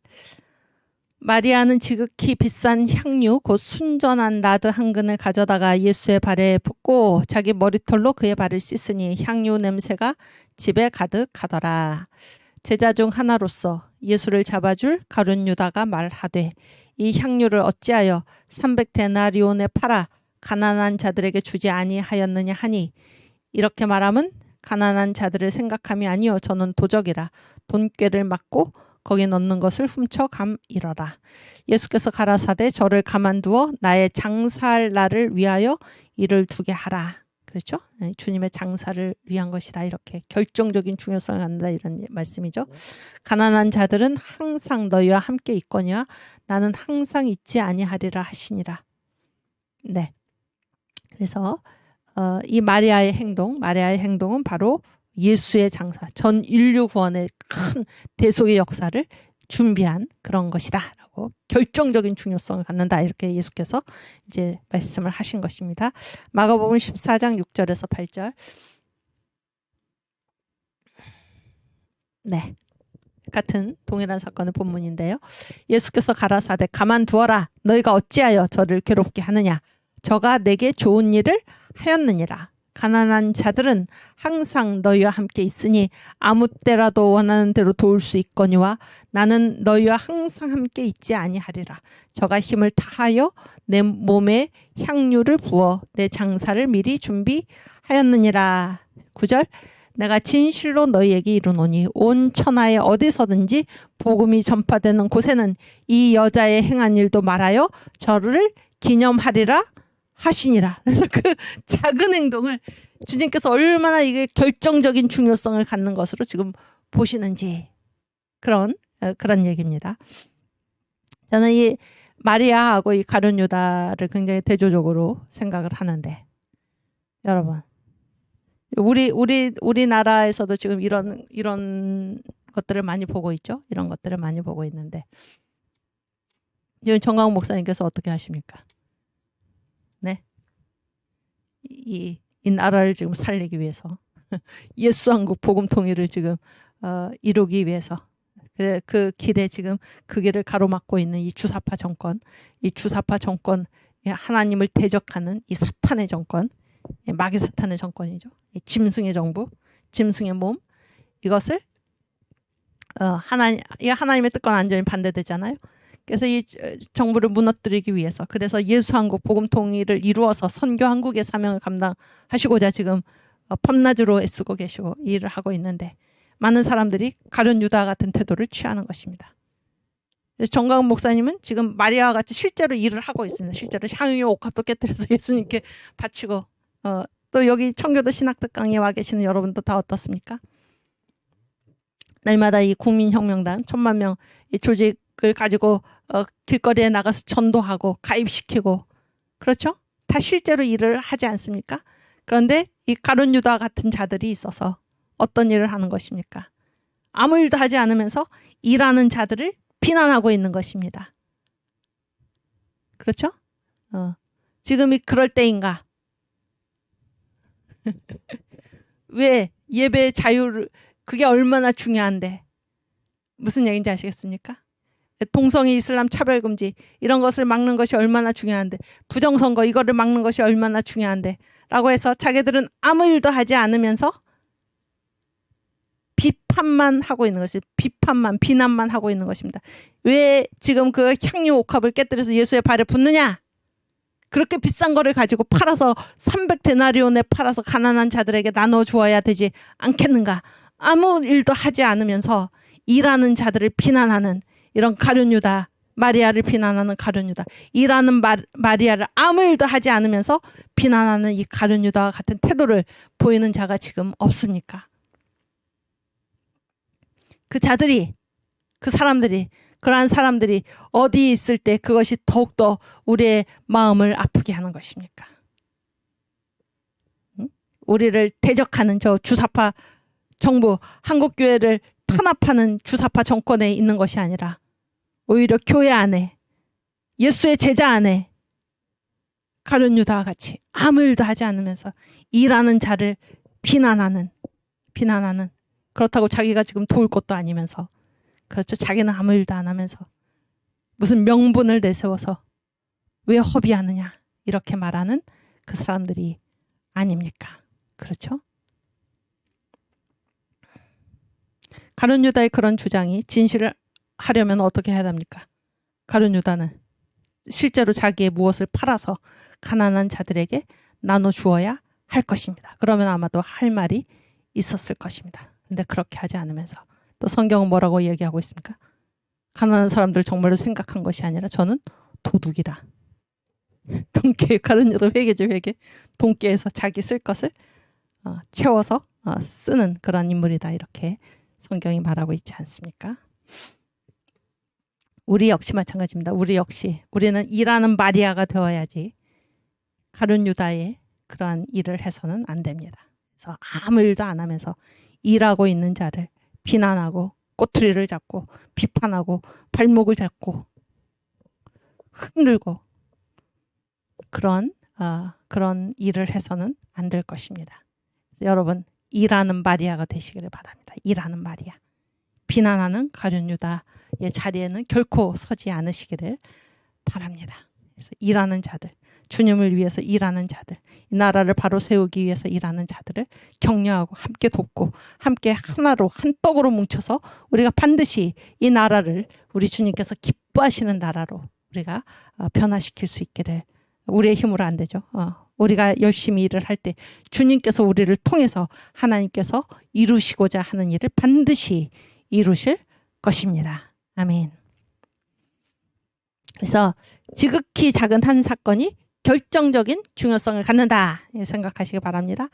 A: 마리아는 지극히 비싼 향유 곧 순전한 나드 한 근을 가져다가 예수의 발에 붓고 자기 머리털로 그의 발을 씻으니 향유 냄새가 집에 가득하더라. 제자 중 하나로서 예수를 잡아줄 가룟 유다가 말하되 이 향유를 어찌하여 300데나리온에 팔아 가난한 자들에게 주지 아니하였느냐 하니, 이렇게 말함은 가난한 자들을 생각함이 아니요 저는 도적이라 돈꾀를 맞고 거기 넣는 것을 훔쳐감이러라. 예수께서 가라사대 저를 가만두어 나의 장사할 날을 위하여 일을 두게 하라. 그렇죠? 주님의 장사를 위한 것이다. 이렇게 결정적인 중요성을 갖는다, 이런 말씀이죠. 가난한 자들은 항상 너희와 함께 있거니와 나는 항상 있지 아니하리라 하시니라. 네. 그래서 이 마리아의 행동은 바로 예수의 장사, 전 인류 구원의 큰 대속의 역사를 준비한 그런 것이다 라고 결정적인 중요성을 갖는다, 이렇게 예수께서 이제 말씀을 하신 것입니다. 마가복음 14장 6절에서 8절. 네, 같은 동일한 사건의 본문인데요. 예수께서 가라사대 가만두어라. 너희가 어찌하여 저를 괴롭게 하느냐. 저가 내게 좋은 일을 하였느니라. 가난한 자들은 항상 너희와 함께 있으니 아무 때라도 원하는 대로 도울 수 있거니와 나는 너희와 항상 함께 있지 아니하리라. 저가 힘을 다하여 내 몸에 향유를 부어 내 장사를 미리 준비하였느니라. 9절. 내가 진실로 너희에게 이르노니 온 천하에 어디서든지 복음이 전파되는 곳에는 이 여자의 행한 일도 말하여 저를 기념하리라 하시니라. 그래서 그 작은 행동을 주님께서 얼마나 이게 결정적인 중요성을 갖는 것으로 지금 보시는지, 그런 얘기입니다. 저는 이 마리아하고 이 가룟 유다를 굉장히 대조적으로 생각을 하는데, 여러분, 우리나라에서도 지금 이런 것들을 많이 보고 있죠. 이런 것들을 많이 보고 있는데, 지금 정광훈 목사님께서 어떻게 하십니까? 네, 이 나라를 지금 살리기 위해서 예수 한국 복음 통일을 지금 이루기 위해서, 그래 그 길에 지금 그 길을 가로막고 있는 이 주사파 정권, 하나님을 대적하는 이 사탄의 정권, 마귀 사탄의 정권이죠. 이 짐승의 정부, 짐승의 몸, 이것을 하나님의 뜻과 완전히 반대되잖아요. 그래서 이 정부를 무너뜨리기 위해서, 그래서 예수한국 복음 통일을 이루어서 선교 한국의 사명을 감당하시고자 지금 밤낮으로 애쓰고 계시고 일을 하고 있는데, 많은 사람들이 가룟 유다 같은 태도를 취하는 것입니다. 정광훈 목사님은 지금 마리아와 같이 실제로 일을 하고 있습니다. 실제로 향유 옥합도 깨뜨려서 예수님께 바치고, 또 여기 청교도 신학대 강의에 와 계시는 여러분도 다 어떻습니까? 날마다 이 국민혁명단 10,000명 이 조직을 가지고 길거리에 나가서 전도하고 가입시키고, 그렇죠? 다 실제로 일을 하지 않습니까? 그런데 이 가룟 유다 같은 자들이 있어서 어떤 일을 하는 것입니까? 아무 일도 하지 않으면서 일하는 자들을 비난하고 있는 것입니다. 그렇죠? 지금이 그럴 때인가? 왜 예배의 자유를, 그게 얼마나 중요한데, 무슨 얘기인지 아시겠습니까? 동성애, 이슬람 차별금지 이런 것을 막는 것이 얼마나 중요한데, 부정선거 이거를 막는 것이 얼마나 중요한데 라고 해서 자기들은 아무 일도 하지 않으면서 비판만 하고 있는 것이, 비난만 하고 있는 것입니다. 왜 지금 그 향유 옥합을 깨뜨려서 예수의 발에 붓느냐? 그렇게 비싼 거를 가지고 팔아서 300데나리온에 팔아서 가난한 자들에게 나눠 주어야 되지 않겠는가? 아무 일도 하지 않으면서 일하는 자들을 비난하는 이런 가룟 유다, 마리아를 비난하는 가룟 유다, 일하는 마리아를 아무 일도 하지 않으면서 비난하는 이 가룟 유다와 같은 태도를 보이는 자가 지금 없습니까? 그 자들이, 그 사람들이, 그러한 사람들이 어디 있을 때 그것이 더욱더 우리의 마음을 아프게 하는 것입니까? 우리를 대적하는 저 주사파 정부, 한국교회를 탄압하는 주사파 정권에 있는 것이 아니라 오히려 교회 안에, 예수의 제자 안에 가룟 유다와 같이 아무 일도 하지 않으면서 일하는 자를 비난하는, 그렇다고 자기가 지금 도울 것도 아니면서, 그렇죠, 자기는 아무 일도 안 하면서 무슨 명분을 내세워서 왜 허비하느냐 이렇게 말하는 그 사람들이 아닙니까? 그렇죠? 가룟 유다의 그런 주장이 진실을 하려면 어떻게 해야 됩니까? 가룟 유다는 실제로 자기의 무엇을 팔아서 가난한 자들에게 나눠 주어야 할 것입니다. 그러면 아마도 할 말이 있었을 것입니다. 근데 그렇게 하지 않으면서, 또 성경은 뭐라고 얘기하고 있습니까? 가난한 사람들 정말로 생각한 것이 아니라 저는 도둑이라. 돈깨, 가룟 유다 회개죠, 회개. 돈깨에서 자기 쓸 것을 채워서 쓰는 그런 인물이다, 이렇게 성경이 말하고 있지 않습니까? 우리 역시 마찬가지입니다. 우리는 일하는 마리아가 되어야지 가룟 유다의 그러한 일을 해서는 안 됩니다. 그래서 아무 일도 안 하면서 일하고 있는 자를 비난하고 꼬투리를 잡고 비판하고 발목을 잡고 흔들고 그런 일을 해서는 안 될 것입니다. 여러분, 일하는 마리아가 되시기를 바랍니다. 일하는 마리아. 비난하는 가룟 유다의 자리에는 결코 서지 않으시기를 바랍니다. 그래서 일하는 자들, 주님을 위해서 일하는 자들, 이 나라를 바로 세우기 위해서 일하는 자들을 격려하고 함께 돕고 함께 하나로 한 떡으로 뭉쳐서 우리가 반드시 이 나라를 우리 주님께서 기뻐하시는 나라로 우리가 변화시킬 수 있기를, 우리의 힘으로 안 되죠. 우리가 열심히 일을 할 때 주님께서 우리를 통해서 하나님께서 이루시고자 하는 일을 반드시 이루실 것입니다. 아멘. 그래서 지극히 작은 한 사건이 결정적인 중요성을 갖는다 생각하시기 바랍니다.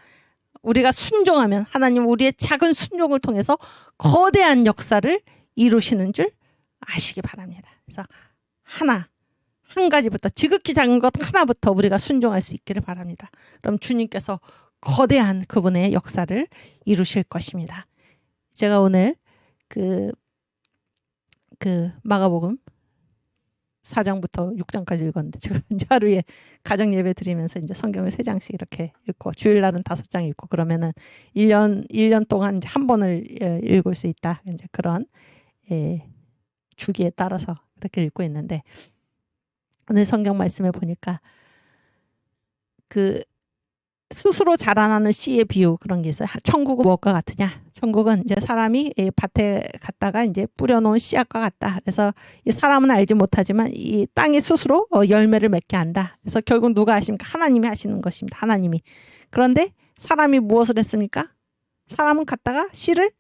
A: 우리가 순종하면 하나님 우리의 작은 순종을 통해서 거대한 역사를 이루시는 줄 아시기 바랍니다. 그래서 한 가지부터, 지극히 작은 것 하나부터 우리가 순종할 수 있기를 바랍니다. 그럼 주님께서 거대한 그분의 역사를 이루실 것입니다. 제가 오늘 그 마가복음 4장부터 6장까지 읽었는데, 제가 이제 하루에 가정 예배 드리면서 이제 성경을 3장씩 이렇게 읽고 주일날은 5장 읽고 그러면은 1년 동안 이제 한 번을 읽을 수 있다. 이제 그런 주기에 따라서 그렇게 읽고 있는데, 오늘 성경 말씀에 보니까 그 스스로 자라나는 씨의 비유 그런 게 있어요. 천국은 무엇과 같으냐? 천국은 이제 사람이 밭에 갔다가 이제 뿌려놓은 씨앗과 같다. 그래서 이 사람은 알지 못하지만 이 땅이 스스로 열매를 맺게 한다. 그래서 결국 누가 하십니까? 하나님이 하시는 것입니다. 하나님이. 그런데 사람이 무엇을 했습니까? 사람은 갔다가 씨를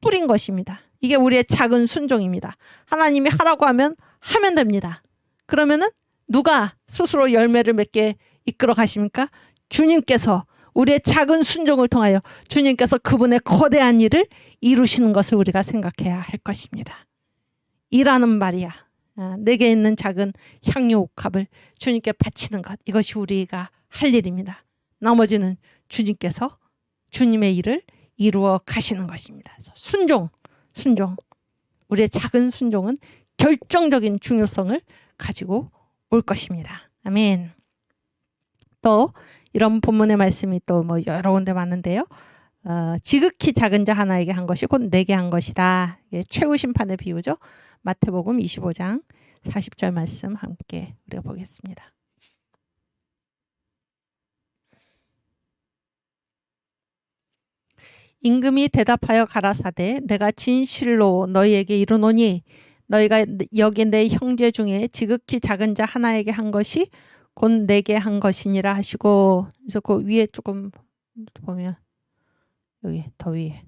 A: 뿌린 것입니다. 이게 우리의 작은 순종입니다. 하나님이 하라고 하면 됩니다. 그러면은 누가 스스로 열매를 맺게 이끌어 가십니까? 주님께서 우리의 작은 순종을 통하여 주님께서 그분의 거대한 일을 이루시는 것을 우리가 생각해야 할 것입니다. 일하는 말이야. 내게 있는 작은 향유 옥합을 주님께 바치는 것. 이것이 우리가 할 일입니다. 나머지는 주님께서 주님의 일을 이루어 가시는 것입니다. 그래서 순종. 우리의 작은 순종은 결정적인 중요성을 가지고 올 것입니다. 아멘. 또 이런 본문의 말씀이 또 뭐 여러 군데 많은데요. 지극히 작은 자 하나에게 한 것이 곧 내게 한 것이다. 이게 최후 심판의 비유죠. 마태복음 25장 40절 말씀 함께 우리가 보겠습니다. 임금이 대답하여 가라사대 내가 진실로 너희에게 이르노니 너희가 여기 내 형제 중에 지극히 작은 자 하나에게 한 것이 곧 내게 한 것이니라 하시고, 그래서 그 위에 조금 보면 여기 더 위에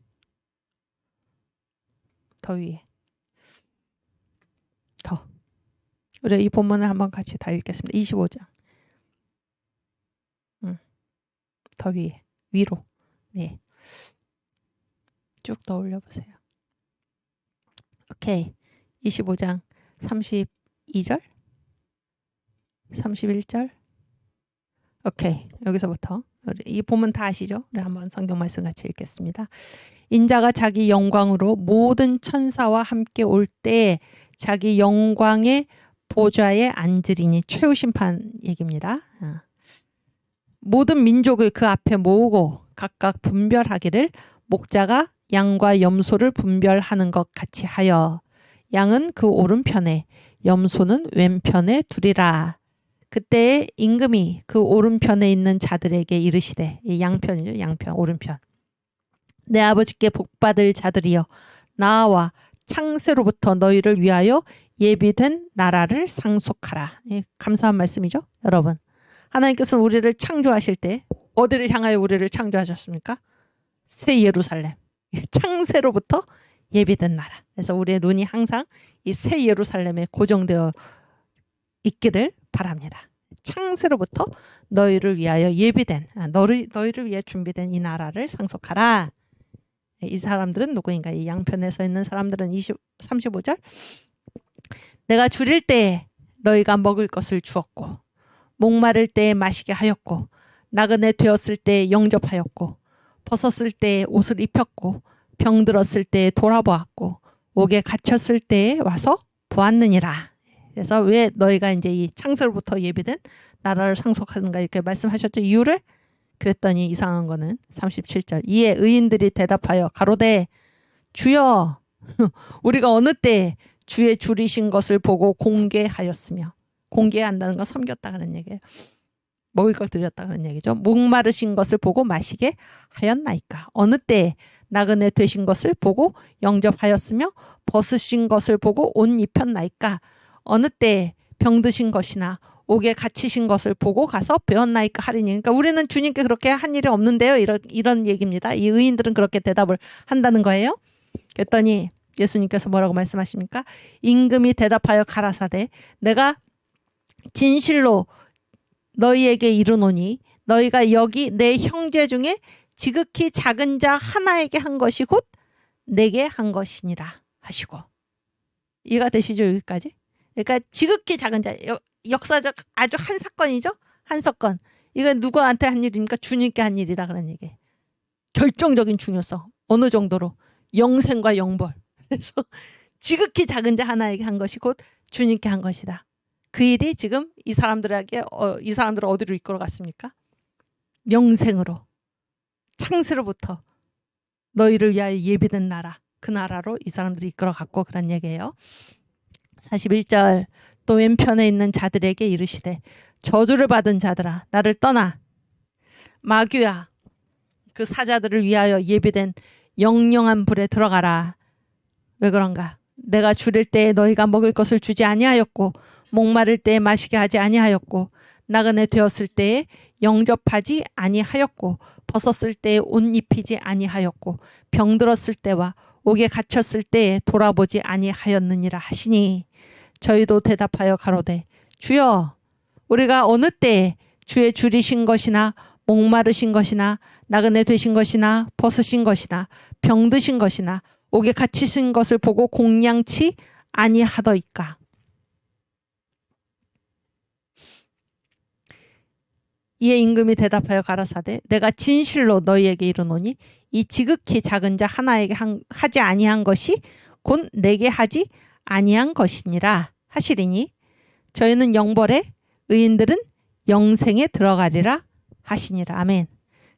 A: 우리 이 본문을 한번 같이 다 읽겠습니다. 25장 더 위로 네. 쭉 더 올려보세요. 오케이. 25장 32절 31절 오케이. 여기서부터 이 본문 다 아시죠? 우리 한번 성경 말씀 같이 읽겠습니다. 인자가 자기 영광으로 모든 천사와 함께 올 때 자기 영광의 보좌에 앉으리니 최후 심판 얘기입니다. 모든 민족을 그 앞에 모으고 각각 분별하기를 목자가 양과 염소를 분별하는 것 같이 하여 양은 그 오른편에 염소는 왼편에 두리라. 그때 임금이 그 오른편에 있는 자들에게 이르시되, 이 양편이죠. 양편 오른편. 내 아버지께 복받을 자들이여 나와 창세로부터 너희를 위하여 예비된 나라를 상속하라. 감사한 말씀이죠. 여러분, 하나님께서는 우리를 창조하실 때 어디를 향하여 우리를 창조하셨습니까? 새 예루살렘. 창세로부터 예비된 나라. 그래서 우리의 눈이 항상 이 새 예루살렘에 고정되어 있기를 바랍니다. 창세로부터 너희를 위하여 예비된, 너희를 위해 준비된 이 나라를 상속하라. 이 사람들은 누구인가? 이 양편에 서 있는 사람들은 35절. 내가 줄일 때 너희가 먹을 것을 주었고 목마를 때 마시게 하였고 나그네 되었을 때 영접하였고 벗었을 때 옷을 입혔고 병들었을 때 돌아보았고 옥에 갇혔을 때 와서 보았느니라. 그래서 왜 너희가 이제 이 창세로부터 예비된 나라를 상속하는가 이렇게 말씀하셨죠. 이유를 그랬더니 이상한 거는 37절. 이에 의인들이 대답하여 가로되 주여 우리가 어느 때 주의 줄이신 것을 보고 공개하였으며, 공개한다는 건 섬겼다 그런 얘기예요. 먹을 걸 드렸다 그런 얘기죠. 목마르신 것을 보고 마시게 하였나이까. 어느 때 나그네 되신 것을 보고 영접하였으며 벗으신 것을 보고 옷 입혔나이까. 어느 때 병드신 것이나 옥에 갇히신 것을 보고 가서 배웠나이까 하리니. 그러니까 우리는 주님께 그렇게 한 일이 없는데요. 이런 얘기입니다. 이 의인들은 그렇게 대답을 한다는 거예요. 그랬더니 예수님께서 뭐라고 말씀하십니까? 임금이 대답하여 가라사대 내가 진실로 너희에게 이르노니 너희가 여기 내 형제 중에 지극히 작은 자 하나에게 한 것이 곧 내게 한 것이니라 하시고. 이해가 되시죠? 여기까지? 그러니까 지극히 작은 자, 역사적 아주 한 사건이죠. 한 사건. 이건 누구한테 한 일입니까? 주님께 한 일이다 그런 얘기. 결정적인 중요성. 어느 정도로? 영생과 영벌. 그래서 지극히 작은 자 하나에게 한 것이 곧 주님께 한 것이다. 그 일이 지금 이 사람들에게 이 사람들을 어디로 이끌어 갔습니까? 영생으로. 창세로부터 너희를 위하여 예비된 나라. 그 나라로 이 사람들이 이끌어 갔고 그런 얘기예요. 41절. 또 왼편에 있는 자들에게 이르시되 저주를 받은 자들아 나를 떠나 마귀야, 그 사자들을 위하여 예비된 영영한 불에 들어가라. 왜 그런가? 내가 줄일 때에 너희가 먹을 것을 주지 아니하였고 목마를 때에 마시게 하지 아니하였고 나그네 되었을 때에 영접하지 아니하였고 벗었을 때에 옷 입히지 아니하였고 병들었을 때와 옥에 갇혔을 때에 돌아보지 아니하였느니라 하시니 저희도 대답하여 가로되 주여 우리가 어느 때에 주의 줄이신 것이나 목마르신 것이나 나그네 되신 것이나 벗으신 것이나 병드신 것이나 옥에 갇히신 것을 보고 공양치 아니하더이까. 이에 임금이 대답하여 가라사대 내가 진실로 너희에게 이르노니 이 지극히 작은 자 하나에게 하지 아니한 것이 곧 내게 하지 아니한 것이니라 하시리니 저희는 영벌에 의인들은 영생에 들어가리라 하시니라. 아멘.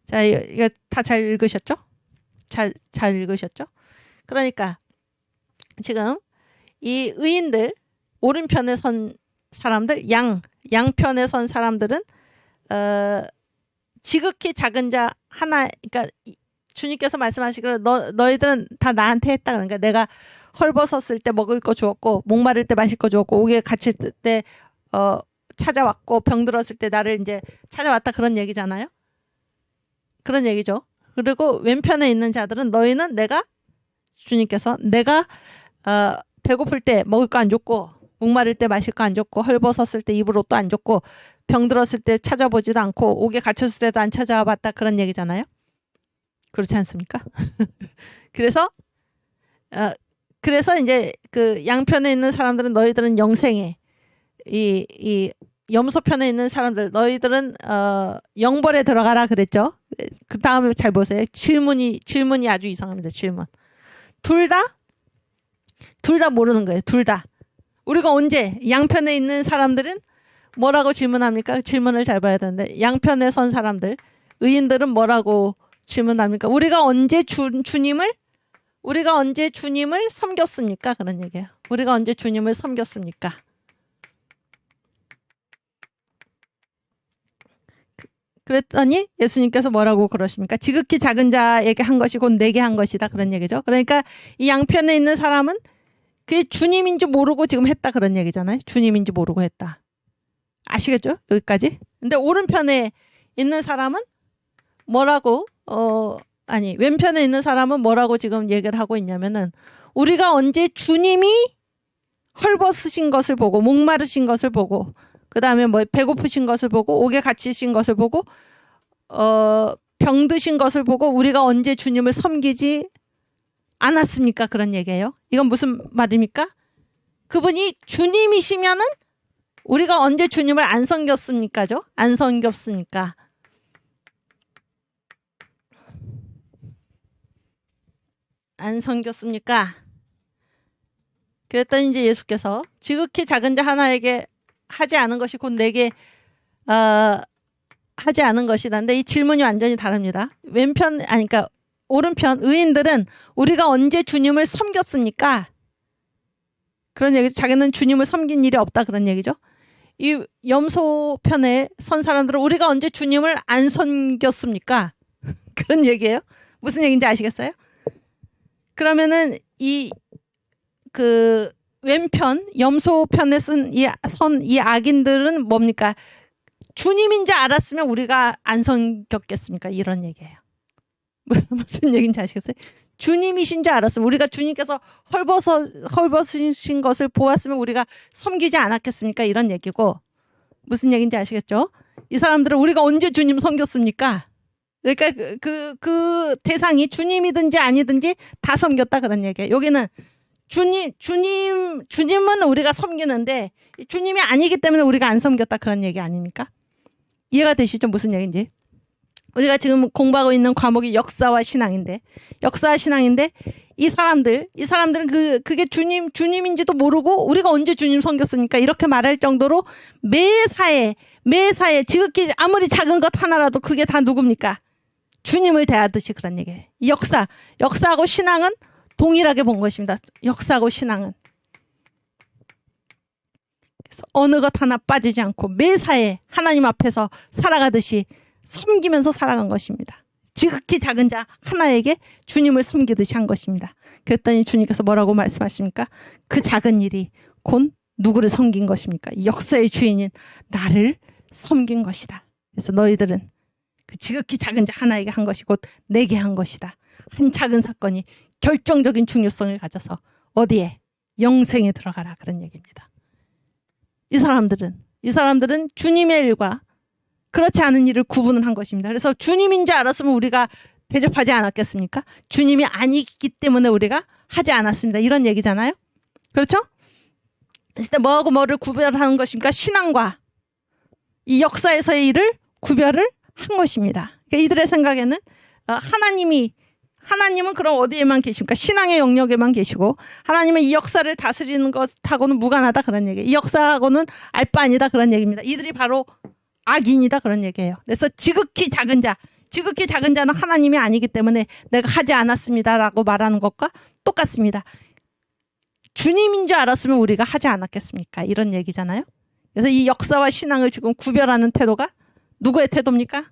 A: 자, 이거 다 잘 읽으셨죠? 잘 읽으셨죠? 그러니까 지금 이 의인들, 오른편에 선 사람들, 양편에 선 사람들은 지극히 작은 자 하나, 그러니까 주님께서 말씀하시기를 너희들은 다 나한테 했다. 그러니까 내가 헐벗었을 때 먹을 거 주었고 목마를 때 마실 거 주었고 옥에 갇힐 때 찾아왔고 병들었을 때 나를 이제 찾아왔다, 그런 얘기잖아요. 그런 얘기죠. 그리고 왼편에 있는 자들은 너희는 주님께서 내가 배고플 때 먹을 거 안 줬고 목마를 때 마실 거 안 줬고 헐벗었을 때 입을 옷도 안 줬고 병들었을 때 찾아보지도 않고 옥에 갇혔을 때도 안 찾아와 봤다, 그런 얘기잖아요. 그렇지 않습니까? 그래서 이제 그 양편에 있는 사람들은 너희들은 영생에, 이 염소편에 있는 사람들 너희들은 영벌에 들어가라 그랬죠. 그 다음에 잘 보세요. 질문이 아주 이상합니다. 질문. 둘 다 모르는 거예요. 둘 다. 우리가 언제, 양편에 있는 사람들은 뭐라고 질문합니까? 질문을 잘 봐야 되는데 양편에 선 사람들, 의인들은 뭐라고 질문합니까? 우리가 언제 주님을 섬겼습니까? 그런 얘기예요. 우리가 언제 주님을 섬겼습니까? 그랬더니 예수님께서 뭐라고 그러십니까? 지극히 작은 자에게 한 것이 곧 내게 한 것이다, 그런 얘기죠. 그러니까 이 양편에 있는 사람은 그게 주님인지 모르고 지금 했다, 그런 얘기잖아요. 주님인지 모르고 했다. 아시겠죠? 여기까지. 근데 오른편에 있는 사람은 뭐라고 왼편에 있는 사람은 뭐라고 지금 얘기를 하고 있냐면은 우리가 언제 주님이 헐벗으신 것을 보고 목마르신 것을 보고 그 다음에 뭐 배고프신 것을 보고 옥에 갇히신 것을 보고 병드신 것을 보고 우리가 언제 주님을 섬기지 않았습니까? 그런 얘기예요. 이건 무슨 말입니까? 그분이 주님이시면은 우리가 언제 주님을 안 섬겼습니까죠? 안 섬겼습니까? 안 섬겼습니까? 그랬더니 이제 예수께서 지극히 작은 자 하나에게 하지 않은 것이 곧 내게 하지 않은 것이다는데 이 질문이 완전히 다릅니다. 그러니까 오른편 의인들은 우리가 언제 주님을 섬겼습니까? 그런 얘기죠. 자기는 주님을 섬긴 일이 없다, 그런 얘기죠. 이 염소편에 선 사람들은 우리가 언제 주님을 안 섬겼습니까? 그런 얘기예요. 무슨 얘기인지 아시겠어요? 그러면은 그 왼편 염소편에 쓴 이 악인들은 뭡니까? 주님인지 알았으면 우리가 안 섬겼겠습니까? 이런 얘기예요. 무슨 얘기인지 아시겠어요? 주님이신 줄 알았으면, 우리가 주님께서 헐벗으신 것을 보았으면 우리가 섬기지 않았겠습니까? 이런 얘기고, 무슨 얘기인지 아시겠죠? 이 사람들은 우리가 언제 주님 섬겼습니까? 그러니까 그 대상이 주님이든지 아니든지 다 섬겼다, 그런 얘기예요. 여기는 주님은 우리가 섬기는데 주님이 아니기 때문에 우리가 안 섬겼다, 그런 얘기 아닙니까? 이해가 되시죠? 무슨 얘기인지. 우리가 지금 공부하고 있는 과목이 역사와 신앙인데 이 사람들은 그게 주님인지도 모르고 우리가 언제 주님 섬겼습니까? 이렇게 말할 정도로 매사에 지극히 아무리 작은 것 하나라도 그게 다 누굽니까? 주님을 대하듯이, 그런 얘기예요. 역사하고 신앙은 동일하게 본 것입니다. 역사하고 신앙은. 그래서 어느 것 하나 빠지지 않고 매사에 하나님 앞에서 살아가듯이 섬기면서 살아간 것입니다. 지극히 작은 자 하나에게 주님을 섬기듯이 한 것입니다. 그랬더니 주님께서 뭐라고 말씀하십니까? 그 작은 일이 곧 누구를 섬긴 것입니까? 이 역사의 주인인 나를 섬긴 것이다. 그래서 너희들은 그 지극히 작은 자 하나에게 한 것이 곧 내게 한 것이다. 한 작은 사건이 결정적인 중요성을 가져서 어디에? 영생에 들어가라. 그런 얘기입니다. 이 사람들은 주님의 일과 그렇지 않은 일을 구분을 한 것입니다. 그래서 주님인 줄 알았으면 우리가 대접하지 않았겠습니까? 주님이 아니기 때문에 우리가 하지 않았습니다. 이런 얘기잖아요. 그렇죠? 그래서 뭐하고 뭐를 구별하는 것입니까? 신앙과 이 역사에서의 일을 구별을 한 것입니다. 그러니까 이들의 생각에는 하나님은 그럼 어디에만 계십니까? 신앙의 영역에만 계시고 하나님은 이 역사를 다스리는 것하고는 무관하다 그런 얘기예요. 이 역사하고는 알 바 아니다 그런 얘기입니다. 이들이 바로 악인이다 그런 얘기예요. 그래서 지극히 작은 자는 하나님이 아니기 때문에 내가 하지 않았습니다라고 말하는 것과 똑같습니다. 주님인 줄 알았으면 우리가 하지 않았겠습니까? 이런 얘기잖아요. 그래서 이 역사와 신앙을 지금 구별하는 태도가 누구의 태도입니까?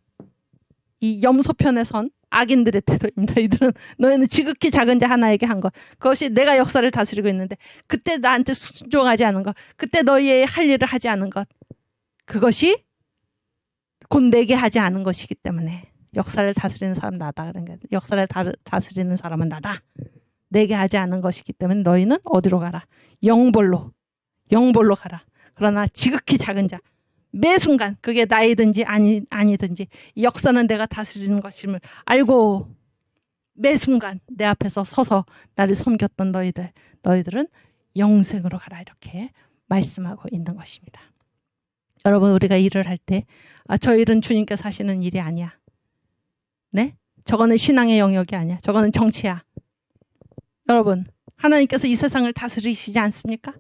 A: 이 염소편에 선 악인들의 태도입니다. 이들은 너희는 지극히 작은 자 하나에게 한 것. 그것이 내가 역사를 다스리고 있는데 그때 나한테 순종하지 않은 것. 그때 너희의 할 일을 하지 않은 것. 그것이 곧 내게 하지 않은 것이기 때문에 역사를 다스리는 사람 나다. 그런 게 역사를 다스리는 사람은 나다. 내게 하지 않은 것이기 때문에 너희는 어디로 가라? 영벌로 가라. 그러나 지극히 작은 자 매 순간 그게 나이든지 아니든지 이 역사는 내가 다스리는 것임을 알고 매 순간 내 앞에서 서서 나를 섬겼던 너희들은 영생으로 가라 이렇게 말씀하고 있는 것입니다. 여러분 우리가 일을 할 때 저 일은 주님께서 하시는 일이 아니야. 네? 저거는 신앙의 영역이 아니야. 저거는 정치야. 여러분 하나님께서 이 세상을 다스리시지 않습니까?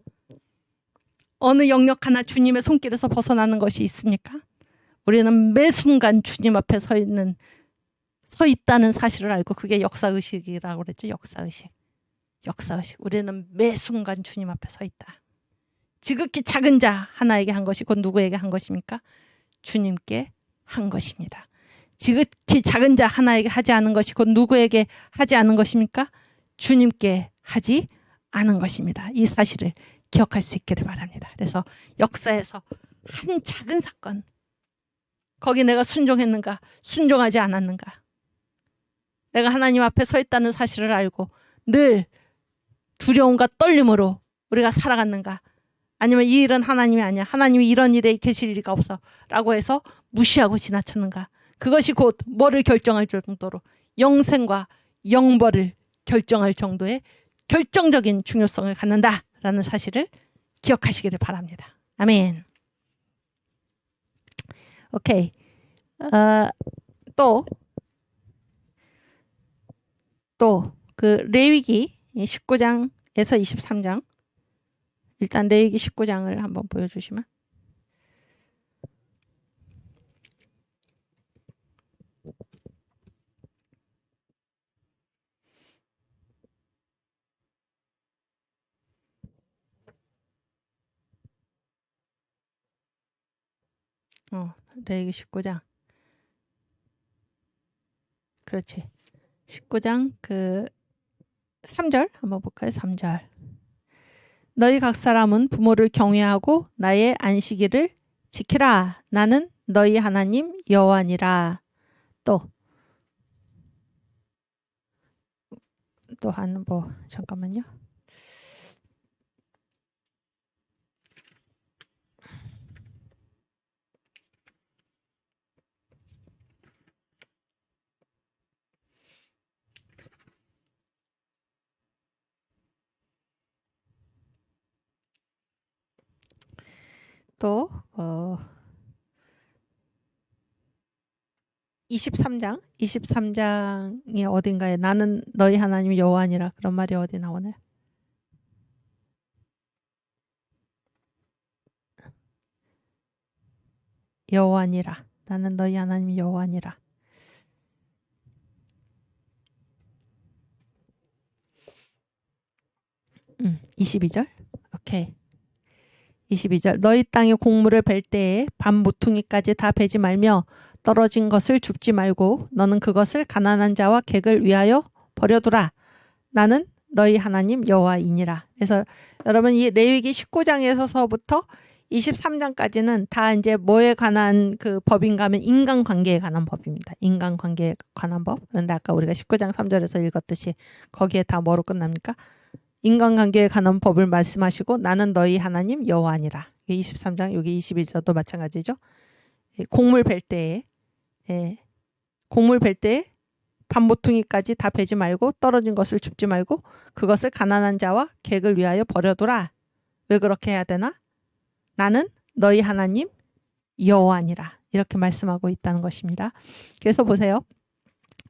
A: 어느 영역 하나 주님의 손길에서 벗어나는 것이 있습니까? 우리는 매 순간 주님 앞에 서 있다는 사실을 알고 그게 역사의식이라고 그랬죠. 역사의식. 우리는 매 순간 주님 앞에 서 있다. 지극히 작은 자 하나에게 한 것이 곧 누구에게 한 것입니까? 주님께 한 것입니다. 지극히 작은 자 하나에게 하지 않은 것이 곧 누구에게 하지 않은 것입니까? 주님께 하지 않은 것입니다. 이 사실을 기억할 수 있기를 바랍니다. 그래서 역사에서 한 작은 사건, 거기 내가 순종했는가, 순종하지 않았는가, 내가 하나님 앞에 서 있다는 사실을 알고 늘 두려움과 떨림으로 우리가 살아갔는가, 아니면 이 일은 하나님이 아니야, 하나님이 이런 일에 계실 리가 없어 라고 해서 무시하고 지나쳤는가, 그것이 곧 뭐를 결정할 정도로 영생과 영벌을 결정할 정도의 결정적인 중요성을 갖는다라는 사실을 기억하시기를 바랍니다. 아멘. 오케이. 또 그 레위기 19장에서 23장, 일단 레위기 19장을 한번 보여주시면. 레위기 19장. 그렇지. 19장 그 3절 한번 볼까요? 3절. 너희 각 사람은 부모를 경외하고 나의 안식일을 지키라. 나는 너희 하나님 여호와니라. 또 한 뭐 잠깐만요. 또 23장이 어딘가에 나는 너희 하나님 여호와니라 그런 말이 어디 나오나요? 여호와니라. 나는 너희 하나님 여호와니라. 22절. 오케이. 22절. 너희 땅에 곡물을 벨 때에 밤 모퉁이까지 다 베지 말며 떨어진 것을 줍지 말고 너는 그것을 가난한 자와 객을 위하여 버려두라. 나는 너희 하나님 여호와이니라. 그래서 여러분 이 레위기 19장에서부터 23장까지는 다 이제 뭐에 관한 그 법인가 하면 인간관계에 관한 법입니다. 인간관계에 관한 법. 그런데 아까 우리가 19장 3절에서 읽었듯이 거기에 다 뭐로 끝납니까? 인간관계에 관한 법을 말씀하시고 나는 너희 하나님 여호와니라. 23장 여기 21절도 마찬가지죠. 곡물 벨 때에 곡물 벨 때에 밥 모퉁이까지 다 베지 말고 떨어진 것을 줍지 말고 그것을 가난한 자와 객을 위하여 버려두라. 왜 그렇게 해야 되나? 나는 너희 하나님 여호와니라. 이렇게 말씀하고 있다는 것입니다. 그래서 보세요.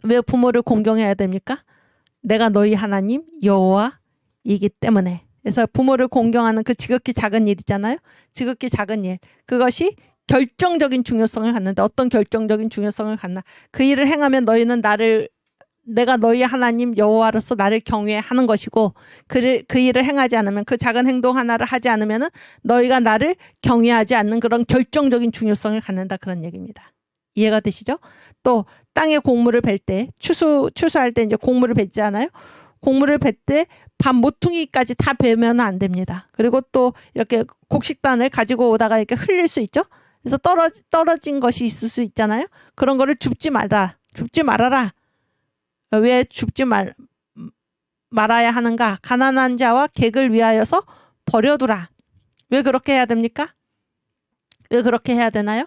A: 왜 부모를 공경해야 됩니까? 내가 너희 하나님 여호와이기 때문에. 그래서 부모를 공경하는 그 지극히 작은 일이잖아요. 지극히 작은 일. 그것이 결정적인 중요성을 갖는데 어떤 결정적인 중요성을 갖나? 그 일을 행하면 너희는 내가 너희 하나님 여호와로서 나를 경외하는 것이고 그 일을 행하지 않으면 그 작은 행동 하나를 하지 않으면 너희가 나를 경외하지 않는 그런 결정적인 중요성을 갖는다 그런 얘기입니다. 이해가 되시죠? 또 땅에 곡물을 벨 때 추수할 때 이제 곡물을 뱉잖아요. 곡물을 벨 때 밥 모퉁이까지 다 베면 안 됩니다. 그리고 또 이렇게 곡식단을 가지고 오다가 이렇게 흘릴 수 있죠. 그래서 떨어진 것이 있을 수 있잖아요. 그런 거를 줍지 말아라. 왜 줍지 말아야 하는가? 가난한 자와 객을 위하여서 버려두라. 왜 그렇게 해야 됩니까? 왜 그렇게 해야 되나요?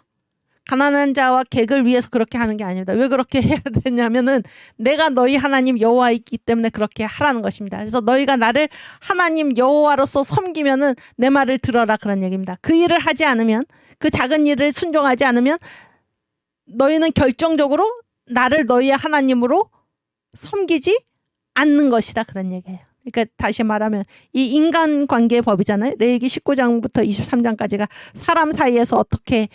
A: 가난한 자와 객을 위해서 그렇게 하는 게 아닙니다. 왜 그렇게 해야 되냐면은 내가 너희 하나님 여호와이기 때문에 그렇게 하라는 것입니다. 그래서 너희가 나를 하나님 여호와로서 섬기면은 내 말을 들어라 그런 얘기입니다. 그 일을 하지 않으면 그 작은 일을 순종하지 않으면 너희는 결정적으로 나를 너희의 하나님으로 섬기지 않는 것이다 그런 얘기예요. 그러니까 다시 말하면 이 인간관계의 법이잖아요. 레위기 19장부터 23장까지가 사람 사이에서 어떻게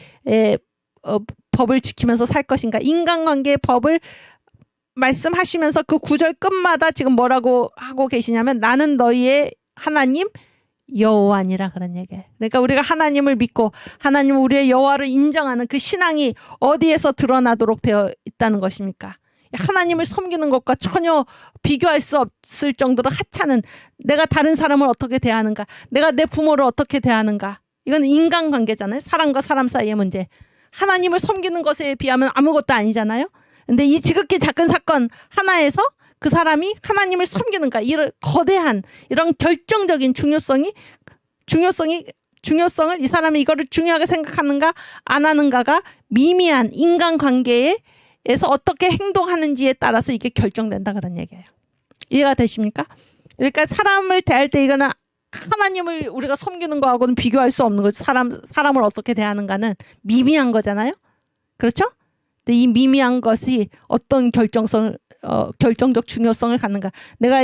A: 법을 지키면서 살 것인가. 인간관계의 법을 말씀하시면서 그 구절 끝마다 지금 뭐라고 하고 계시냐면 나는 너희의 하나님 여호와니라 그런 얘기예요. 그러니까 우리가 하나님을 믿고 하나님 우리의 여호와를 인정하는 그 신앙이 어디에서 드러나도록 되어 있다는 것입니까? 하나님을 섬기는 것과 전혀 비교할 수 없을 정도로 하찮은 내가 다른 사람을 어떻게 대하는가, 내가 내 부모를 어떻게 대하는가. 이건 인간관계잖아요. 사람과 사람 사이의 문제. 하나님을 섬기는 것에 비하면 아무것도 아니잖아요. 근데 이 지극히 작은 사건 하나에서 그 사람이 하나님을 섬기는가, 이런 거대한 이런 결정적인 중요성을 이 사람이 이거를 중요하게 생각하는가 안 하는가가 미미한 인간관계에서 어떻게 행동하는지에 따라서 이게 결정된다 그런 얘기예요. 이해가 되십니까? 그러니까 사람을 대할 때 이거는 하나님을 우리가 섬기는 거하고는 비교할 수 없는 거죠. 사람을 어떻게 대하는가는 미미한 거잖아요. 그렇죠? 근데 이 미미한 것이 어떤 결정적 중요성을 갖는가. 내가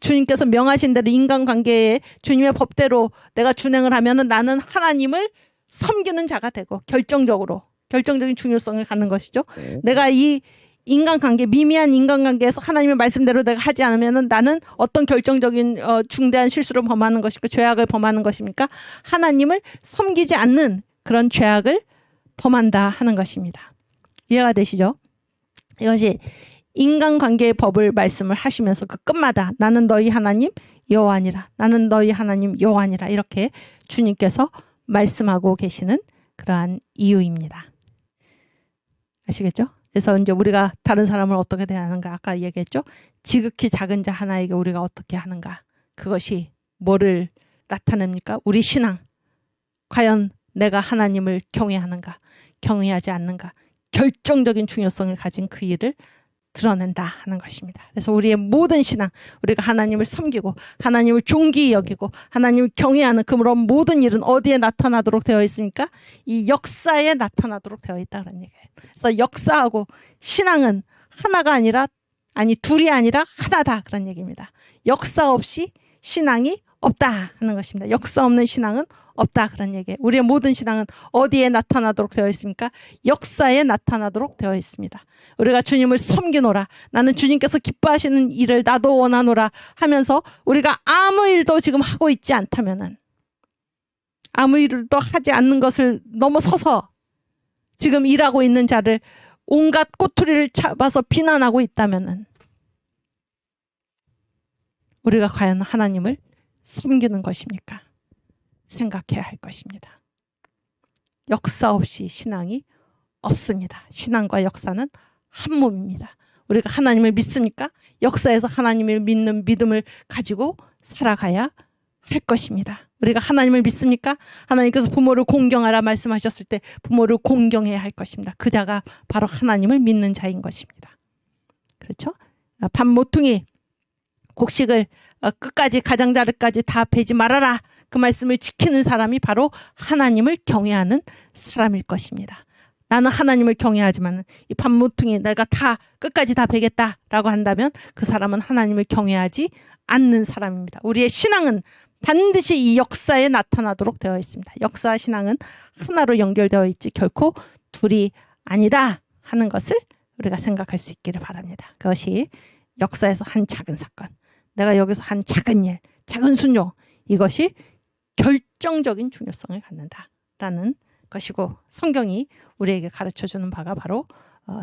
A: 주님께서 명하신 대로 인간관계에 주님의 법대로 내가 준행을 하면은 나는 하나님을 섬기는 자가 되고 결정적인 중요성을 갖는 것이죠. 내가 이 인간관계, 미미한 인간관계에서 하나님의 말씀대로 내가 하지 않으면 나는 어떤 결정적인 중대한 실수를 범하는 것입니까? 죄악을 범하는 것입니까? 하나님을 섬기지 않는 그런 죄악을 범한다 하는 것입니다. 이해가 되시죠? 이것이 인간관계의 법을 말씀을 하시면서 그 끝마다 나는 너희 하나님 여호와니라, 나는 너희 하나님 여호와니라 이렇게 주님께서 말씀하고 계시는 그러한 이유입니다. 아시겠죠? 그래서 이제 우리가 다른 사람을 어떻게 대하는가 아까 얘기했죠. 지극히 작은 자 하나에게 우리가 어떻게 하는가. 그것이 뭐를 나타냅니까? 우리 신앙. 과연 내가 하나님을 경외하는가, 경외하지 않는가. 결정적인 중요성을 가진 그 일을 드러낸다 하는 것입니다. 그래서 우리의 모든 신앙, 우리가 하나님을 섬기고 하나님을 존귀히 여기고 하나님을 경외하는 그런 모든 일은 어디에 나타나도록 되어 있습니까? 이 역사에 나타나도록 되어 있다는 얘기예요. 그래서 역사하고 신앙은 하나가 아니라, 둘이 아니라 하나다 그런 얘기입니다. 역사 없이 신앙이 없다 하는 것입니다. 역사 없는 신앙은 없다 그런 얘기예요. 우리의 모든 신앙은 어디에 나타나도록 되어 있습니까? 역사에 나타나도록 되어 있습니다. 우리가 주님을 섬기노라, 나는 주님께서 기뻐하시는 일을 나도 원하노라 하면서 우리가 아무 일도 지금 하고 있지 않다면은, 아무 일도 하지 않는 것을 넘어서서 지금 일하고 있는 자를 온갖 꼬투리를 잡아서 비난하고 있다면은 우리가 과연 하나님을 섬기는 것입니까? 생각해야 할 것입니다. 역사 없이 신앙이 없습니다. 신앙과 역사는 한 몸입니다. 우리가 하나님을 믿습니까? 역사에서 하나님을 믿는 믿음을 가지고 살아가야 할 것입니다. 우리가 하나님을 믿습니까? 하나님께서 부모를 공경하라 말씀하셨을 때 부모를 공경해야 할 것입니다. 그 자가 바로 하나님을 믿는 자인 것입니다. 그렇죠? 밥 모퉁이 곡식을 끝까지 가장자리까지 다 베지 말아라. 그 말씀을 지키는 사람이 바로 하나님을 경외하는 사람일 것입니다. 나는 하나님을 경외하지만 이 밥 모퉁이 내가 다 끝까지 다 베겠다라고 한다면 그 사람은 하나님을 경외하지 않는 사람입니다. 우리의 신앙은 반드시 이 역사에 나타나도록 되어 있습니다. 역사와 신앙은 하나로 연결되어 있지 결코 둘이 아니다 하는 것을 우리가 생각할 수 있기를 바랍니다. 그것이 역사에서 한 작은 사건, 내가 여기서 한 작은 일, 작은 순종, 이것이 결정적인 중요성을 갖는다라는 것이고 성경이 우리에게 가르쳐주는 바가 바로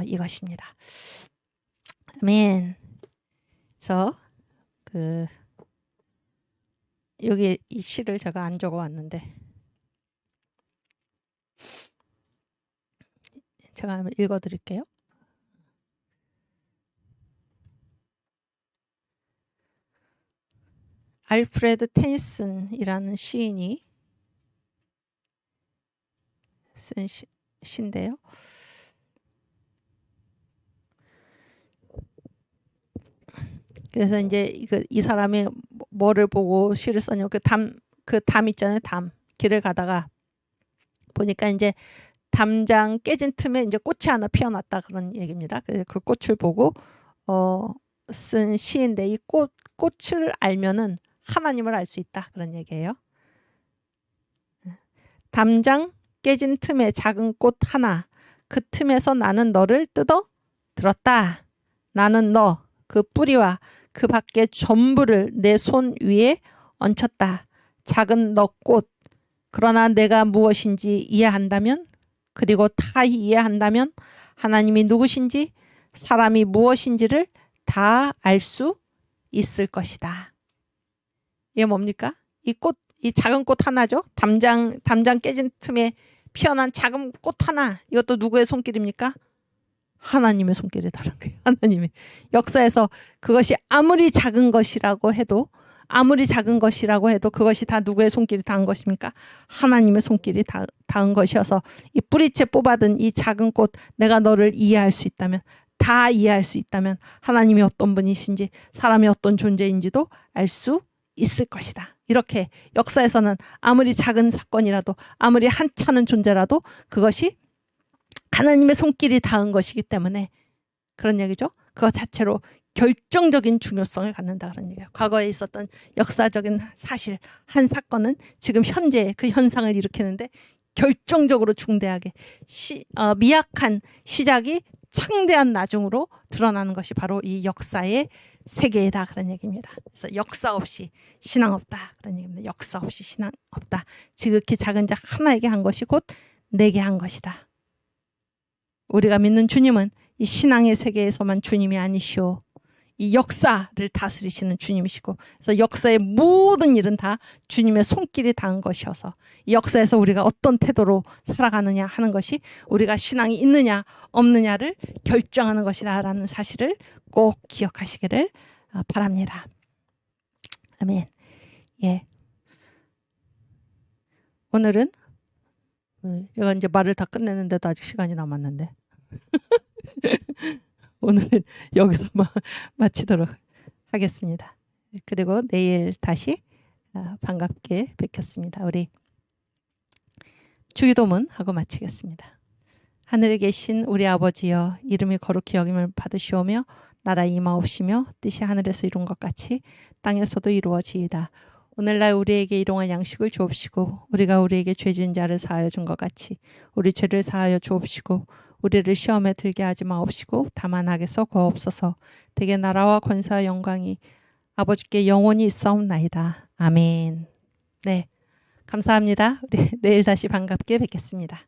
A: 이것입니다. 아멘. 그래서 여기 이 시를 제가 안 적어왔는데 제가 한번 읽어드릴게요. 알프레드 테니슨이라는 시인이 쓴 시인데요. 그래서 이제 이 사람이 뭐를 보고 시를 썼냐고 그 담 있잖아요. 담. 길을 가다가 보니까 이제 담장 깨진 틈에 이제 꽃이 하나 피어났다 그런 얘기입니다. 그래서 그 꽃을 보고 쓴 시인데 이 꽃을 알면은 하나님을 알 수 있다 그런 얘기예요. 담장 깨진 틈에 작은 꽃 하나, 그 틈에서 나는 너를 뜯어 들었다. 나는 너, 그 뿌리와 그 밖의 전부를 내 손 위에 얹혔다. 작은 너 꽃. 그러나 내가 무엇인지 이해한다면, 그리고 다 이해한다면 하나님이 누구신지, 사람이 무엇인지를 다 알 수 있을 것이다. 이게 뭡니까? 이 작은 꽃 하나죠. 담장 깨진 틈에 피어난 작은 꽃 하나. 이것도 누구의 손길입니까? 하나님의 손길이 다른 거예요. 하나님의 역사에서 그것이 아무리 작은 것이라고 해도 그것이 다 누구의 손길이 닿은 것입니까? 하나님의 손길이 닿은 것이어서 이 뿌리채 뽑아든 이 작은 꽃, 내가 너를 이해할 수 있다면, 다 이해할 수 있다면 하나님이 어떤 분이신지, 사람이 어떤 존재인지도 알 수 있을 것이다. 이렇게 역사에서는 아무리 작은 사건이라도, 아무리 한찮은 존재라도 그것이 하나님의 손길이 닿은 것이기 때문에 그런 얘기죠. 그것 자체로 결정적인 중요성을 갖는다 그런 얘기예요. 과거에 있었던 역사적인 사실 한 사건은 지금 현재 그 현상을 일으키는데 결정적으로 중대하게 미약한 시작이 창대한 나중으로 드러나는 것이 바로 이 역사의 세계이다 그런 얘기입니다. 그래서 역사 없이 신앙 없다 그런 얘기입니다. 역사 없이 신앙 없다. 지극히 작은 자 하나에게 한 것이 곧 내게 한 것이다. 우리가 믿는 주님은 이 신앙의 세계에서만 주님이 아니시오. 이 역사를 다스리시는 주님이시고, 그래서 역사의 모든 일은 다 주님의 손길이 닿은 것이어서 이 역사에서 우리가 어떤 태도로 살아가느냐 하는 것이 우리가 신앙이 있느냐 없느냐를 결정하는 것이다라는 사실을 꼭 기억하시기를 바랍니다. 아멘. 예. 오늘은 제가 이제 말을 다 끝내는데도 아직 시간이 남았는데 오늘은 여기서 마치도록 하겠습니다. 그리고 내일 다시 반갑게 뵙겠습니다. 우리 주기도문 하고 마치겠습니다. 하늘에 계신 우리 아버지여, 이름이 거룩히 여김을 받으시오며 나라 임하옵시며 뜻이 하늘에서 이룬 것 같이 땅에서도 이루어지이다. 오늘날 우리에게 일용할 양식을 주옵시고 우리가 우리에게 죄 지은 자를 사하여 준 것 같이 우리 죄를 사하여 주옵시고 우리를 시험에 들게 하지 마옵시고 다만 악에서 구하옵소서. 대개 나라와 권세와 영광이 아버지께 영원히 있사옵나이다. 아멘. 네, 감사합니다. 우리 내일 다시 반갑게 뵙겠습니다.